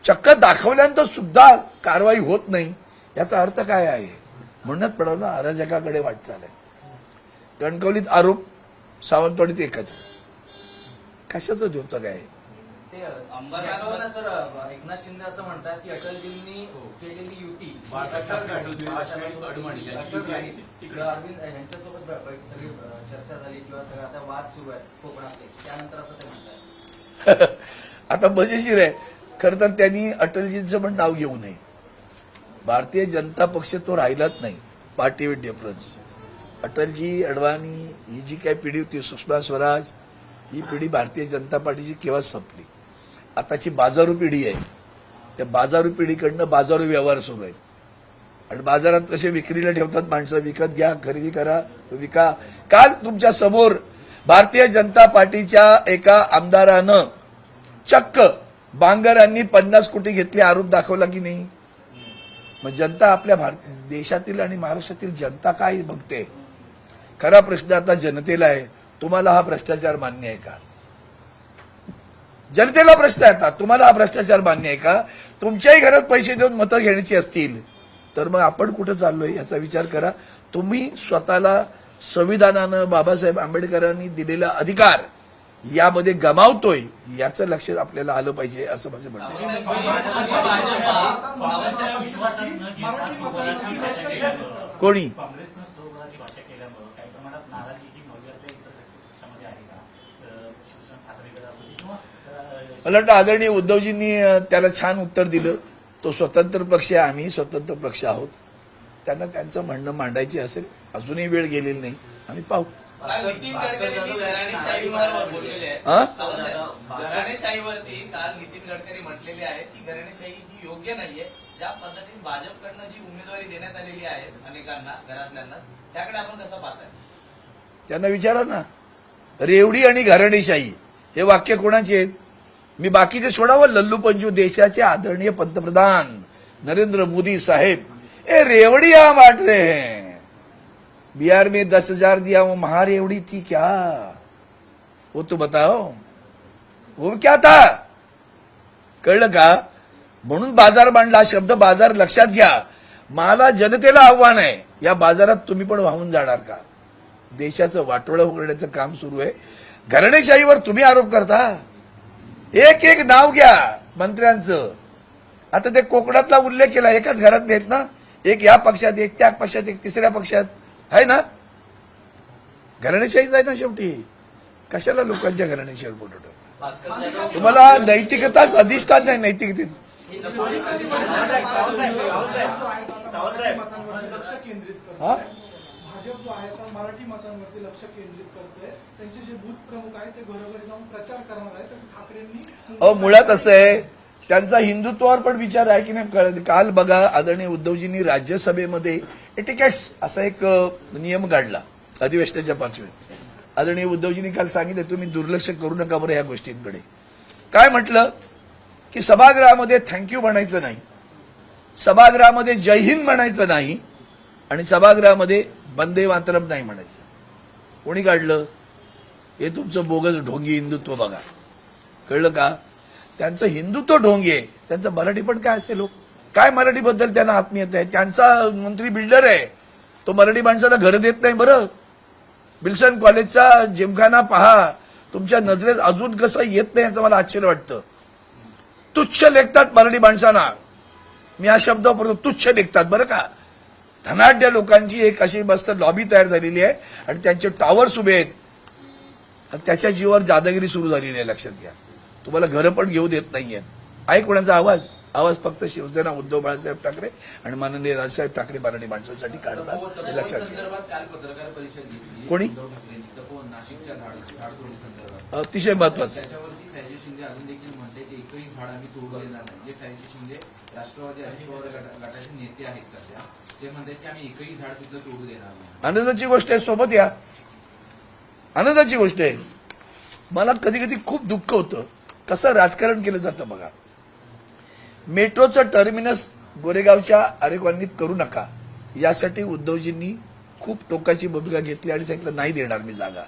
चक्क दाखवल्यानंतर सुद्धा कारवाई होत नाही, याचा अर्थ काय आहे? म्हणूनच पडवलं अराजकाकडे वाटचाल आहे. कणकवलीत आरोप, सावंतवाडीत एकच. कशाचं होतं काय? ते अंबरनाथवर ना सर, एकनाथ शिंदे असं म्हणतात की अटलजींनी केलेली युती अरविंद यांच्यासोबत सगळी चर्चा झाली किंवा सगळं आता वाद सुरू आहेत कोकणातले, त्यानंतर असं ते म्हणतात. आता मजेशीर आहे. खरं तर त्यांनी अटलजींचं पण नाव घेऊ नये. भारतीय जनता पक्ष तो राहिलाच नाही. Party with difference. Atalji, Advani ही जी काही पिढी होती, सुषमा स्वराज, ही पिढी भारतीय जनता पार्टीची केव्हा संपली. आताची बाजारू पिढी आहे. त्या बाजारू पिढीकडनं बाजारू व्यवहार सुरू आहेत. आणि बाजारात कसे विक्रीला ठेवतात माणसं, विकत घ्या, खरेदी करा, विका. काल तुमच्या समोर भारतीय जनता पार्टीच्या एका आमदारानं चक्क बांगरांनी 50 कोटी घेतले आरोप दाखवला की नाही? मग जनता आपल्या देशातील आणि महाराष्ट्रातील जनता काय बघते? खरा प्रश्न आता जनतेला आहे, तुम्हाला हा भ्रष्टाचार मान्य आहे का? जनतेला प्रश्न आहे आता, तुम्हाला हा भ्रष्टाचार मान्य आहे का? तुमच्याही घरात पैसे देऊन मतं घेण्याची असतील तर मग आपण कुठं चाललोय याचा विचार करा. तुम्ही स्वतःला संविधानानं, बाबासाहेब आंबेडकरांनी दिलेला अधिकार यामध्ये गमावतोय, याचं लक्ष आपल्याला आलं पाहिजे, असं माझं म्हणणं आहे. कोणी काँग्रेसनं स्वबळाची भाषा केल्यामुळे काही प्रमाणात नाराजी मौल्याच्या इतर पक्षामध्ये आहे का? शिवसेना ठाकरेकडे असू दे किंवा मला वाटतं आदरणीय उद्धवजींनी त्याला छान उत्तर दिलं. तो स्वतंत्र पक्ष आहे, आम्ही स्वतंत्र पक्ष आहोत. त्यांना त्यांचं म्हणणं मांडायचे असेल, अजूनही वेळ गेलेली नाही, आम्ही पाहू. नितीन गडकरी घराणेशाहीवर बोललेले हा? आहेत. घराणेशाहीवरती काल नितीन गडकरी म्हटलेले आहेत की घराणेशाही ही योग्य नाहीये. ज्या पद्धतीने भाजपकडनं जी उमेदवारी देण्यात आलेली आहे अनेकांना, घरातल्यांना, त्याकडे आपण कसं पाहताय? त्यांना विचारा ना. रेवडी आणि घराणेशाही हे वाक्य कोणाचे आहेत? मी बाकीचे सोडावं. लल्लू पंजू, देशाचे आदरणीय पंतप्रधान नरेंद्र मोदी साहेब, ए रेवड़ी हम बांट रहे हैं. बिहार में 10,000 दिया, वो महारेवड़ी थी क्या? वो तो बताओ, वो क्या था? कळलं का? म्हणून बाजार मांडला. शब्द बाजार लक्षात घ्या. मला जनतेला आव्हान आहे, या बाजारात तुम्ही पण वाहून जाणार का? देशाचं वाटोळं करण्याचं काम सुरू आहे. घराणेशाहीवर तुम्ही आरोप करता. एक एक नाव घ्या मंत्र्यांचं. आता ते कोकणातला उल्लेख केला, एकाच घरात आहेत ना, एक या पक्षात, एक त्या पक्षात, एक तिसऱ्या पक्षात आहे ना. घराणेशाहीच आहे ना शेवटी. कशाला लोकांच्या घराणेशाहीवर बोलतो? तुम्हाला नैतिकताच अधिष्ठान नाही, नैतिकतेच. हा, भाजप जो आहे तो मराठी मतांवरती लक्ष केंद्रित करतोय. त्यांचे जे बूथ प्रमुख आहेत ते घरोघरी जाऊन प्रचार करणार आहेत. ठाकरेंनी मुळात असं आहे, त्यांचा हिंदुत्वावर पण विचार आहे की नाही. काल बघा, आदरणीय उद्धवजींनी राज्यसभेमध्ये एटिकेट्स असा एक नियम काढला अधिवेशनाच्या पार्श्वभूमीवर. आदरणीय उद्धवजींनी काल सांगितलं, तुम्ही दुर्लक्ष करू नका बरं ह्या गोष्टींकडे. काय म्हटलं की सभागृहामध्ये थँक्यू म्हणायचं नाही, सभागृहामध्ये जय हिंद म्हणायचं नाही, आणि सभागृहामध्ये वंदे मातरम नाही म्हणायचं. कोणी काढलं? हे तुमचं बोगस ढोंगी हिंदुत्व बघा, कळलं का? त्यांचं हिंदुत्व ढोंगी आहे, त्यांचं मराठी पण काय असेल लोक काय मराठीबद्दल त्यांना आत्मीयता आहे. त्यांचा मंत्री बिल्डर आहे, तो मराठी माणसाला घर देत नाही. बरं, विल्सन कॉलेजचा जिमखाना पहा, तुमच्या नजरेत अजून कसं येत नाही याचं मला आश्चर्य वाटतं. तुच्छ लेखतात मराठी माणसांना, मी हा शब्द वापरतो, तुच्छ लेखतात. बरं का, धनाढ्य लोकांची एक अशी मस्त लॉबी तयार झालेली आहे आणि त्यांचे टॉवर्स उभे आहेत आणि त्याच्या जीवावर दादागिरी सुरू झालेली आहे. लक्षात घ्या, तुम्हाला घरं पण घेऊ देत नाहीये. आहे कोणाचा आवाज? आवाज फक्त शिवसेना, उद्धव बाळासाहेब ठाकरे आणि माननीय राजसाहेब ठाकरे मराठी माणसांसाठी काढतात, हे लक्षात घ्या. संदर्भात काल पत्रकार परिषद घेतली कोणी? उद्धव ठाकरेंनी तपोवन नाशिकच्या झाडतोडी संदर्भात. अतिशय महत्वाचं. त्याच्यावरती सयाजी शिंदे अजून देखील म्हणते की एकही झाड आम्ही तोडू देणार नाही. जे सयाजी शिंदे राष्ट्रवादी अजित पवार गटाचे नेते आहेत सध्या, ते म्हणतात की आम्ही एकही झाड तिथं तोडू देणार नाही. आनंदाची गोष्ट आहे, सोबत या, आनंदाची गोष्ट आहे. मला कधी कधी खूप दुःख होतं कसं राजकारण केलं जातं बघा. मेट्रोचं टर्मिनस गोरेगावच्या आरे कॉलनीत करू नका यासाठी उद्धवजींनी खूप टोकाची भूमिका घेतली आणि सांगितलं नाही देणार मी जागा.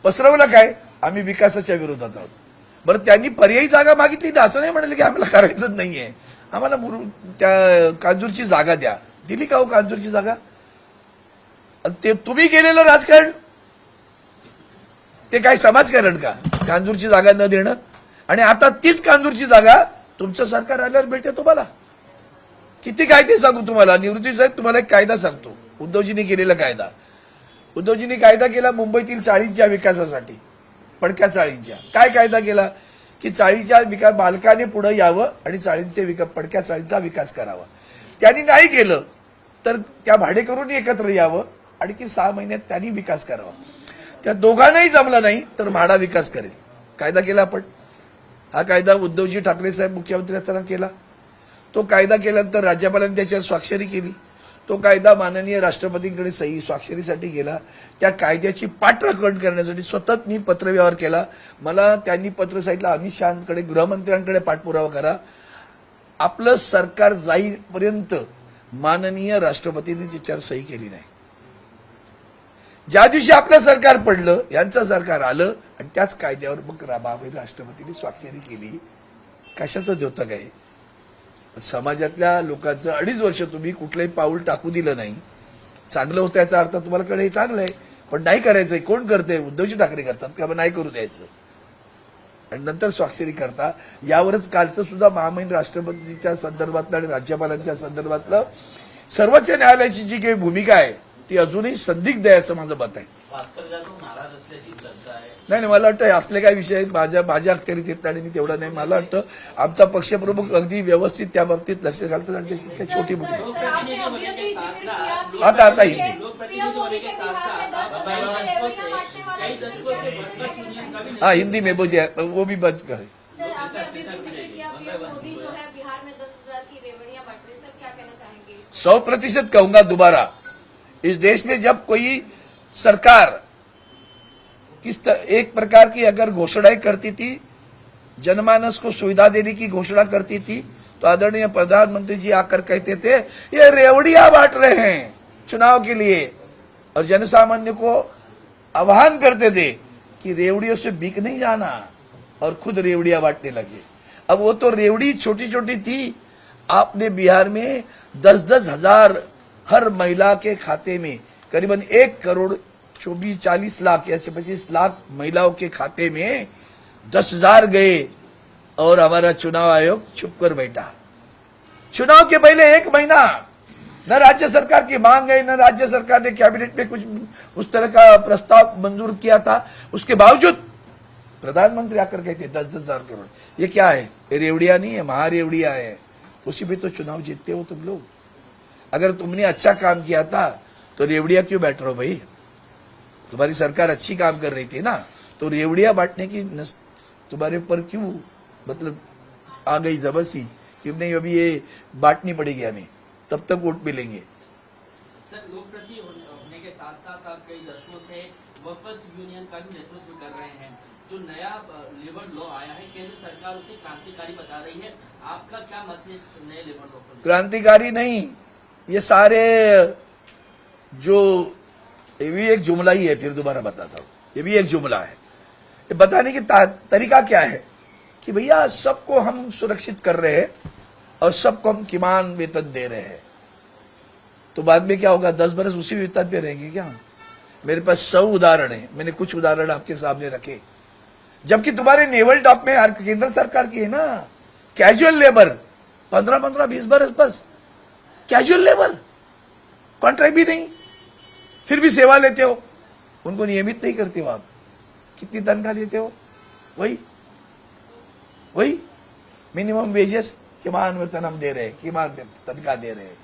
पसरवलं काय, आम्ही विकासाच्या विरोधात आहोत. बरं, त्यांनी पर्यायी जागा मागितली ना, असं नाही म्हणाले की आम्हाला करायचंच नाहीये, आम्हाला त्या कांजूरची जागा द्या. दिली का हो कांजूरची जागा? ते तुम्ही केलेलं राजकारण ते काय समाजकारण का, कांजूरची जागा न देणं? आणि आता तीच कांजूरची जागा तुमचं सरकार आल्यावर भेटते तुम्हाला. किती कायदे सांगू तुम्हाला, निवृत्ती साहेब तुम्हाला एक कायदा सांगतो, उद्धवजींनी केलेला कायदा. उद्धवजींनी कायदा केला मुंबईतील चाळींच्या विकासासाठी, पडक्या चाळींच्या. काय कायदा केला की चाळीच्या विकास बालकाने पुढे यावं आणि पडक्या चाळींचा विकास करावा. त्यांनी नाही केलं तर त्या भाडेकरूंनी एकत्र यावं आणि की 6 महिन्यात त्यांनी विकास करावा. त्या दोघांनाही जमलं नाही तर म्हाडा विकास करेल. कायदा केला आपण. हा कायदा उद्धवजी ठाकरे साहेब मुख्यमंत्री असताना केला. तो कायदा केल्यानंतर राज्यपालांनी त्याच्यावर स्वाक्षरी केली. तो कायदा माननीय राष्ट्रपतींकडे सही स्वाक्षरीसाठी गेला. त्या कायद्याची पाठराखण करण्यासाठी सतत मी पत्रव्यवहार केला. मला त्यांनी पत्र सांगितलं अमित शहांकडे, गृहमंत्र्यांकडे पाठपुरावा करा. आपलं सरकार जाईपर्यंत माननीय राष्ट्रपतींनी त्याच्यावर सही केली नाही. ज्या दिवशी आपलं सरकार पडलं, यांचं सरकार आलं आणि त्याच कायद्यावर मग राष्ट्रपतींनी स्वाक्षरी केली. कशाचं द्योतक आहे? समाजातल्या लोकांचं 2.5 वर्ष तुम्ही कुठलंही पाऊल टाकू दिलं नाही. चांगलं होतं याचा अर्थ तुम्हाला कळे हे चांगलं आहे, पण नाही करायचंय. कोण करते? उद्धवजी ठाकरे करतात का नाही करू द्यायचं आणि नंतर स्वाक्षरी करता. यावरच कालचं सुद्धा महामहिम राष्ट्रपतीच्या संदर्भातलं आणि राज्यपालांच्या संदर्भातलं सर्वोच्च न्यायालयाची जी काही भूमिका आहे ती अजूनही संदिग्ध आहे असं माझं मत आहे. भास्कर जाधव नाराज असल्याची चर्चा आहे. नाही, मला वाटतं असले काही विषय आहेत माझ्या अखत्यारीत येत नाही. मी तेवढा नाही. मला वाटतं आमचा पक्षप्रमुख अगदी व्यवस्थित त्या बाबतीत लक्ष घालतात आणि काही छोटी मोठी आता हिंदी हिंदी में वो भी बच गए. सर, आपने अभी भी जिक्र किया पीएम मोदी जो है बिहार में 10,000 की रेवड़ियां बांट रहे, सर क्या कहना चाहेंगे? 100% कहूंगा दोबारा. इस देश में जब कोई सरकार एक प्रकार की अगर घोषणाएं करती थी, जनमानस को सुविधा देने की घोषणा करती थी, तो आदरणीय प्रधानमंत्री जी आकर कहते थे ये रेवड़ियां बांट रहे हैं चुनाव के लिए, और जनसामान्य को आह्वान करते थे कि रेवड़ियों से बिक नहीं जाना, और खुद रेवड़ियां बांटने लगे. अब वो तो रेवड़ी छोटी छोटी थी. आपने बिहार में 10-10 हजार हर महिला के खाते में करीबन 1 करोड़ 24-40 लाख या 25 लाख महिलाओं के खाते में 10,000 गए और हमारा चुनाव आयोग चुप कर बैठा. चुनाव के पहले 1 महीना न राज्य सरकार की मांग है, न राज्य सरकार ने कैबिनेट में कुछ उस तरह का प्रस्ताव मंजूर किया था. उसके बावजूद प्रधानमंत्री आकर कहते 10-10 हजार करोड़. ये क्या है? ये रेवड़िया नहीं है, महारेवड़िया है. उसी पे तो चुनाव जीतते हो तुम लोग. अगर तुमने अच्छा काम किया था तो रेवड़िया क्यों बैठ रहे हो भाई? तुम्हारी सरकार अच्छी काम कर रही थी ना, तो रेवड़िया बांटने की तुम्हारे ऊपर क्यों मतलब आ गई जबरदस्ती कि नहीं अभी ये बांटनी पड़ेगी हमें, तब तक वोट मिलेंगे. सर, लोकप्रति होने के साथ साथ आप कई दशकों से वर्कर्स यूनियन का भी नेतृत्व कर रहे हैं. जो नया लेबर लॉ आया है, केंद्र सरकार उसे क्रांतिकारी बता रही है. आपका क्या मत है इस नए लेबर लॉ पर? क्रांतिकारी नहीं, ये सारे जो ये भी एक जुमला ही है. फिर दोबारा बताता हूं, ये भी एक जुमला है. ये बताने की तरीका क्या है कि भैया सबको हम सुरक्षित कर रहे हैं और सबको हम किमान वेतन दे रहे हैं, तो बाद में क्या होगा? 10 बरस उसी वेतन पे रहेंगे क्या? मेरे पास 100 उदाहरण है, मैंने कुछ उदाहरण आपके सामने रखे। जबकि तुम्हारे नेवल डॉक में केंद्र सरकार की है ना, कैजुअल लेबर 15-15, 20 बरस बस कैजुअल लेबर, कॉन्ट्रैक्ट भी नहीं, फिर भी सेवा लेते हो, उनको नियमित नहीं करते हो आप। कितनी तनख्वाह लेते हो? वही मिनिमम वेजेस, किमान वेतन हम दे रहे हैं, किमान तनख्वाह दे रहे हैं।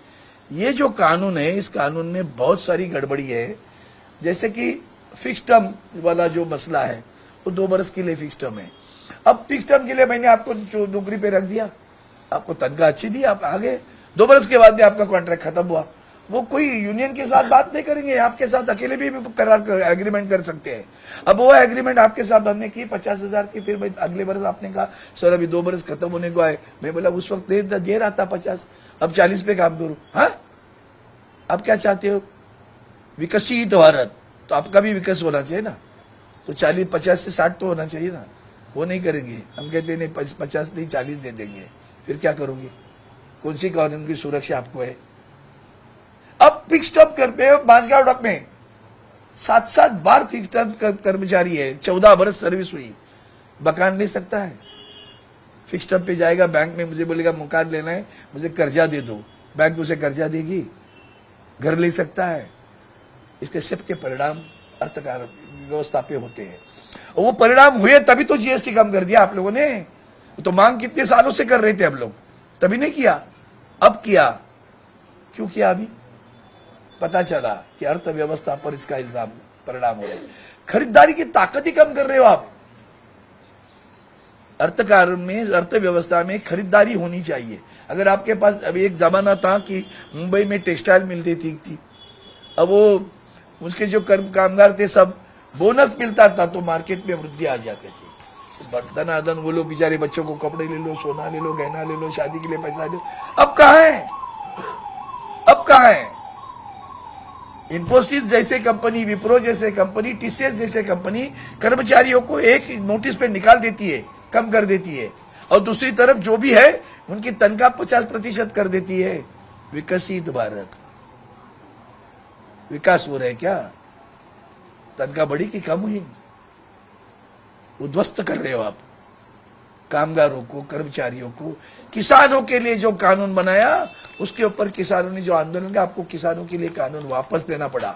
ये जो कानून है, इस कानून में बहुत सारी गड़बड़ी है। जैसे कि फिक्स टर्म वाला जो मसला है, वो 2 बरस के लिए फिक्स टर्म है। अब फिक्स टर्म के लिए मैंने आपको जो नौकरी पे रख दिया, आपको तनख्वाह अच्छी दी, आप आगे 2 बरस के बाद में आपका कॉन्ट्रैक्ट खत्म हुआ, वो कोई यूनियन के साथ बात नहीं करेंगे, आपके साथ अकेले भी करार एग्रीमेंट कर सकते हैं। अब वो एग्रीमेंट आपके साथ हमने की 50,000 की, फिर भाई अगले बरस आपने कहा सर अभी 2 बरस खत्म होने को आए, मैं बोला उस वक्त दे रहा था 50, अब 40 पे काम करूं। हाँ, आप क्या चाहते हो? विकसित भारत, तो आपका भी विकास होना चाहिए ना, तो 50 से 60 तो होना चाहिए ना। वो नहीं करेंगे, हम कहते नहीं 50 नहीं 40 दे देंगे, फिर क्या करोगे? कौन सी कानून की सुरक्षा आपको है? अब फिक्स टर्म करते हो, बांसगांव डॉक में 7-7 बार फिक्स टर्म कर्मचारी है, 14 बरस सर्विस हुई, मकान ले सकता है? फिक्स टर्म पे जाएगा बैंक में, मुझे बोलेगा मकान लेना है, मुझे कर्जा दे दो, बैंक उसे कर्जा देगी, घर ले सकता है। इसके सबके परिणाम अर्थकार व्यवस्था पे होते हैं, और वो परिणाम हुए तभी तो जीएसटी कम कर दिया आप लोगों ने। तो मांग कितने सालों से कर रहे थे हम लोग, तभी नहीं किया, अब किया। क्यों किया? अभी पता चला कि अर्थव्यवस्था पर इसका इल्जाम परिणाम हो रहा है। खरीदारी की ताकत ही कम कर रहे हो आप। अर्थव्यवस्था में खरीदारी होनी चाहिए। अगर आपके पास, अभी एक जमाना था कि मुंबई में टेक्सटाइल मिलती थी, अब वो उसके जो कामगार थे सब बोनस मिलता था तो मार्केट में वृद्धि आ जाती थी। बर्तन आदन वो लोग बेचारे बच्चों को कपड़े ले लो, सोना ले लो, गहना ले लो, शादी के लिए पैसा ले लो। अब कहाँ है? अब कहाँ है? इन्फोसिस जैसे कंपनी, विप्रो जैसे कंपनी, टीसीएस जैसे कंपनी कर्मचारियों को एक नोटिस पे निकाल देती है, कम कर देती है, और दूसरी तरफ जो भी है उनकी तनख्वाह 50% कर देती है। विकसित भारत, विकास हो रहा है क्या? तनख्वाह बढ़ी कि कम हुई? उद्ध्वस्त कर रहे हो आप कामगारों को, कर्मचारियों को। किसानों के लिए जो कानून बनाया, उसके ऊपर किसानों ने जो आंदोलन किया, आपको किसानों के लिए कानून वापस देना पड़ा।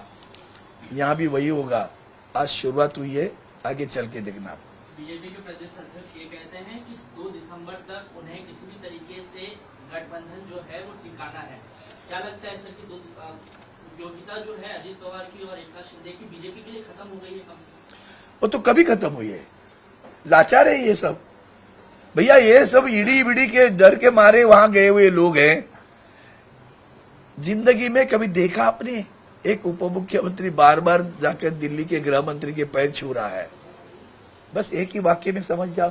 यहां भी वही होगा। आज शुरुआत हुई है, आगे चल के देखना। बीजेपी के प्रदेश अध्यक्ष ये कहते हैं कि 2 दिसंबर तक उन्हें किसी भी तरीके से गठबंधन जो है वो टिकाना है। क्या लगता है सर कि योग्यता जो है अजित पवार की और एकनाथ शिंदे की बीजेपी के लिए खत्म हो गई है? कम से वो तो कभी खत्म हुई है। लाचार है ये सब भैया, ये सब ईडी बीडी के डर के मारे वहां गए हुए लोग हैं। जिंदगी में कभी देखा आपने एक उप मुख्यमंत्री बार बार जाकर दिल्ली के गृह मंत्री के पैर छू रहा है? बस एक ही वाक्य में समझ जाओ।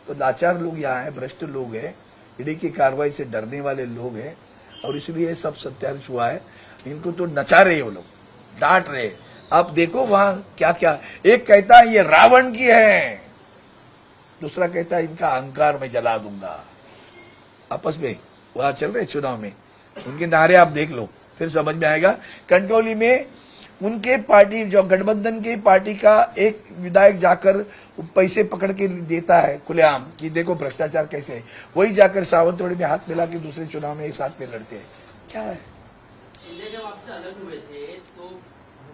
तो लाचार लोग यहाँ है, भ्रष्ट लोग हैं, ईडी की कार्रवाई से डरने वाले लोग हैं, और इसलिए सब सत्यानाश हुआ है। इनको तो नचा रहे वो लोग, डांट रहे। आप देखो वहां क्या क्या, एक कहता है ये रावण की है, दूसरा कहता है इनका अहंकार मैं जला दूंगा। आपस में वहां चल रहे चुनाव में उनके नारे आप देख लो, फिर समझ में आएगा। कंटोली में उनके पार्टी, जो गठबंधन की पार्टी का एक विधायक जाकर पैसे पकड़ के देता है खुलेआम कि देखो भ्रष्टाचार कैसे है, वही जाकर सावंतवाड़ी में हाथ मिला के दूसरे चुनाव में एक साथ में लड़ते हैं। क्या है? शिंदे जब आपसे अलग हुए थे तो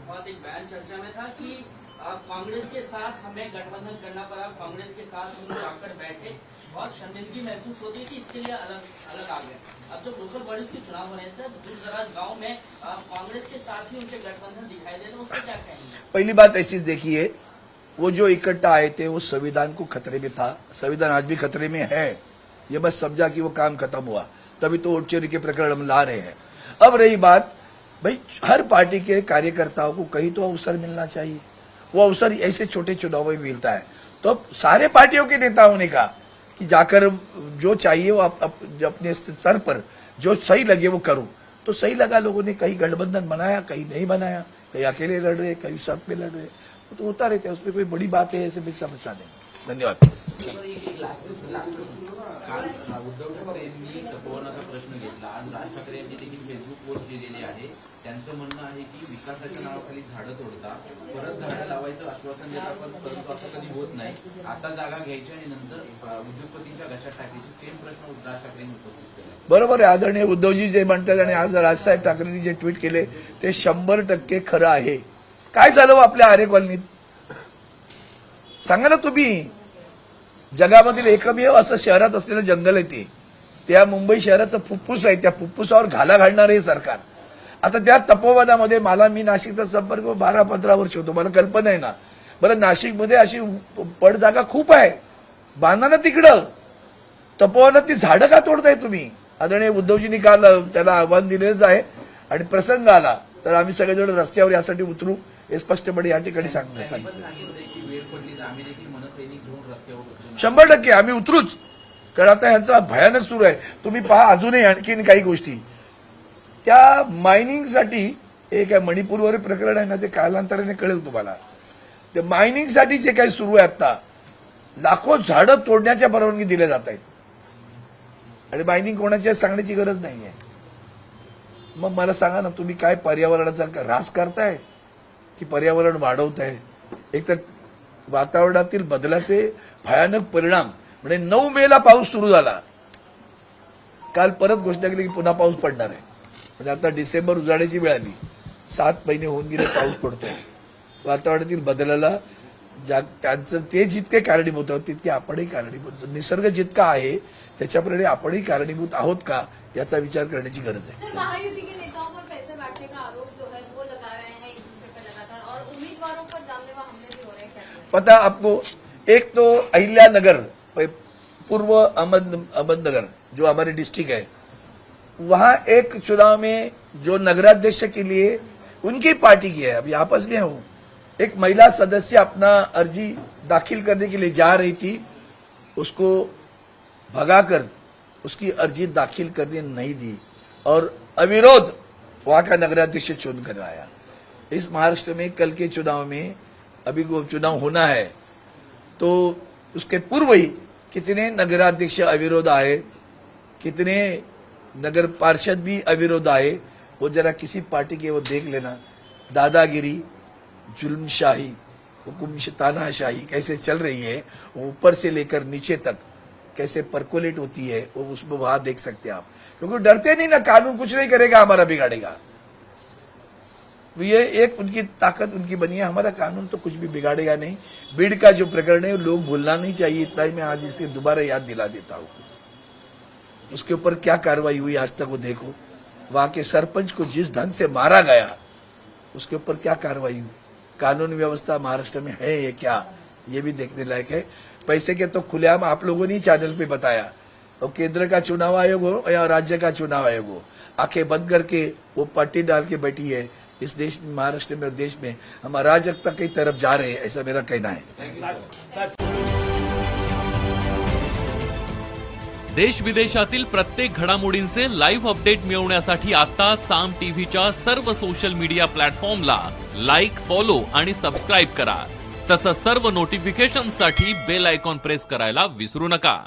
बहुत एक बयान चर्चा में था कि कांग्रेस के साथ हमें गठबंधन करना पड़ा, कांग्रेस के साथ हम जाकर बैठे, बहुत शर्मिंदगी महसूस होती थी, इसके लिए अलग आ गए। अब जब लोकल बॉडीज के चुनाव होने से दूर दराज गाँव में कांग्रेस के साथ ही उनके गठबंधन दिखाई दे रहे, उसको क्या कहेंगे? पहली बात ऐसी देखिए, वो जो इकट्ठा आए थे वो संविधान को खतरे में था, संविधान आज भी खतरे में है। ये बस समझा कि वो काम खत्म हुआ, तभी तो वोट चोरी के प्रकरण हम ला रहे हैं। अब रही बात, भाई हर पार्टी के कार्यकर्ताओं को कहीं तो अवसर मिलना चाहिए। वो अवसर ऐसे छोटे चुनाव में मिलता है, तो अब सारे पार्टियों के नेताओं ने कहा कि जाकर जो चाहिए वो अपने स्तर पर जो सही लगे वो करो। तो सही लगा, लोगों ने कहीं गठबंधन बनाया, कहीं नहीं बनाया, कहीं अकेले लड़ रहे, कहीं साथ में लड़ रहे। तो होता रहता है, उसमें कोई बड़ी बात है ऐसे मैं समझता नहीं। धन्यवाद। काल उद्धव ठाकरे यांनी तपोवनाचा प्रश्न घेतला. आज राज ठाकरे यांनी देखील फेसबुक पोस्ट लिहिलेली आहे. त्यांचं म्हणणं आहे की विकासाच्या नावाखाली झाडं तोडता, परत झाडं लावायचं आश्वासन देता, पण परंतु असं कधी होत नाही. आता जागा घ्यायची आणि नंतर उद्योगपतींच्या घशात टाकायची. सेम प्रश्न राज ठाकरेंनी उपस्थित केला. बरोबर आहे. आदरणीय उद्धवजी जे म्हणतात आणि आज राजसाहेब ठाकरेंनी जे ट्विट केले ते 100% खरं आहे. काय झालं हो आपल्या आरे कॉलनीत? सांगा ना तुम्ही. जगामधील एकमेव असं शहरात असलेलं जंगल आहे ते. त्या मुंबई शहराचं फुफ्फुस आहे. त्या फुफ्फुसावर घाला घालणार आहे सरकार. आता त्या तपोवनामध्ये मी नाशिकचा संपर्क 12-15 वर्ष होतो, मला कल्पना आहे ना. बरं, नाशिकमध्ये अशी पड जागा खूप आहे, बांधा ना तिकडं. तपोवनात ती झाडं का तोडताय तुम्ही? आदरणीय उद्धवजींनी काल त्याला आव्हान दिलेलंच आहे आणि प्रसंग आला तर आम्ही सगळेजण रस्त्यावर यासाठी उतरू हे स्पष्टपणे या ठिकाणी सांगितलं. सांगितलंय की वेळ पडली तर आम्ही देखील मनसैनिक घेऊन रस्त्यावर उतरू. 100% आम्ही उतरूच. कारण आता ह्यांचा भयानक सुरू आहे. तुम्ही पहा अजूनही आणखीन काही गोष्टी. त्या मायनिंगसाठी एक मणिपूरवर प्रकरण आहे ना, ते कालांतराने कळेल तुम्हाला. ते मायनिंगसाठी जे काही सुरू आहे आता, लाखो झाडं तोडण्याच्या परवानगी दिल्या जात आहेत आणि मायनिंग कोणाची सांगण्याची गरज नाहीये. मग मला सांगा ना, तुम्ही काय पर्यावरणाचा ऱ्हास करताय की पर्यावरण वाढवताय? एक तर वातावरणातील बदलाचे भयानक परिणाम म्हणजे 9 मेला पाऊस सुरू झाला. काल परत घोषणा केली की पुन्हा पाऊस पडणार आहे. म्हणजे आता डिसेंबर उजाडायची वेळ आली. 7 महिने होऊन गेले पाऊस पडतोय. वातावरणातील बदलाला त्यांचं ते जितके कारणीभूत आहोत तितके आपणही कारणीभूत. निसर्ग जितका आहे त्याच्याप्रमाणे आपणही कारणीभूत आहोत का याचा विचार करण्याची गरज आहे. सर, महायुति के नेताओं पर पैसे बांटने का आरोप जो है वो लगा रहे हैं एक दूसरे पर लगातार और उम्मीदवारों पर जानलेवा हमले भी हो रहे हैं. पता आपको, एक तो अहिल्यानगर पूर्व अहमदनगर जो हमारी डिस्ट्रिक्ट है, वहां एक चुनाव में जो नगराध्यक्ष के लिए उनकी पार्टी की है, अभी आपस में हूं, एक महिला सदस्य अपना अर्जी दाखिल करने के लिए जा रही थी, उसको भगाकर उसकी अर्जी दाखिल करने नहीं दी और अविरोध वहां का नगराध्यक्ष चुन कर आया. इस महाराष्ट्र में कल के चुनाव में अभी वो चुनाव होना है तो उसके पूर्व ही कितने नगराध्यक्ष अविरोध आए, कितने नगर पार्षद भी अविरोध आए, वो जरा किसी पार्टी के वो देख लेना. दादागिरी, जुल्मशाही, तानाशाही कैसे चल रही है, ऊपर से लेकर नीचे तक कैसे परकोलेट होती है, वो उसमें वहां देख सकते हैं आप. क्योंकि डरते नहीं ना, कानून कुछ नहीं करेगा, हमारा बिगाड़ेगा. ये एक उनकी ताकत उनकी बनी है. हमारा कानून तो कुछ भी बिगाड़ेगा नहीं. बीड़ का जो प्रकरण है लोग भूलना नहीं चाहिए, इतना ही मैं आज इसे दोबारा याद दिला देता हूं. उसके ऊपर क्या कार्रवाई हुई आज तक वो देखो. वहां के सरपंच को जिस ढंग से मारा गया उसके ऊपर क्या कार्रवाई हुई. कानून व्यवस्था महाराष्ट्र में है ये क्या, ये भी देखने लायक है. पैसे के तो खुलेआम आप लोगों ने चैनल पे बताया. और केंद्र का चुनाव आयोग हो या राज्य का चुनाव आयोग हो, आंखें बंद करके वो पट्टी डाल के बैठी है. इस देश में, महाराष्ट्र में और देश में हम अराजकता की तरफ जा रहे हैं, ऐसा मेरा कहना है. देश विदेशातील प्रत्येक घडामोडींचे लाईव्ह अपडेट मिळवण्यासाठी आता साम टीव्हीच्या सर्व सोशल मीडिया प्लॅटफॉर्मला लाईक, फॉलो आणि सबस्क्राईब करा. तसंच सर्व नोटिफिकेशनसाठी बेल आयकॉन प्रेस करायला विसरू नका.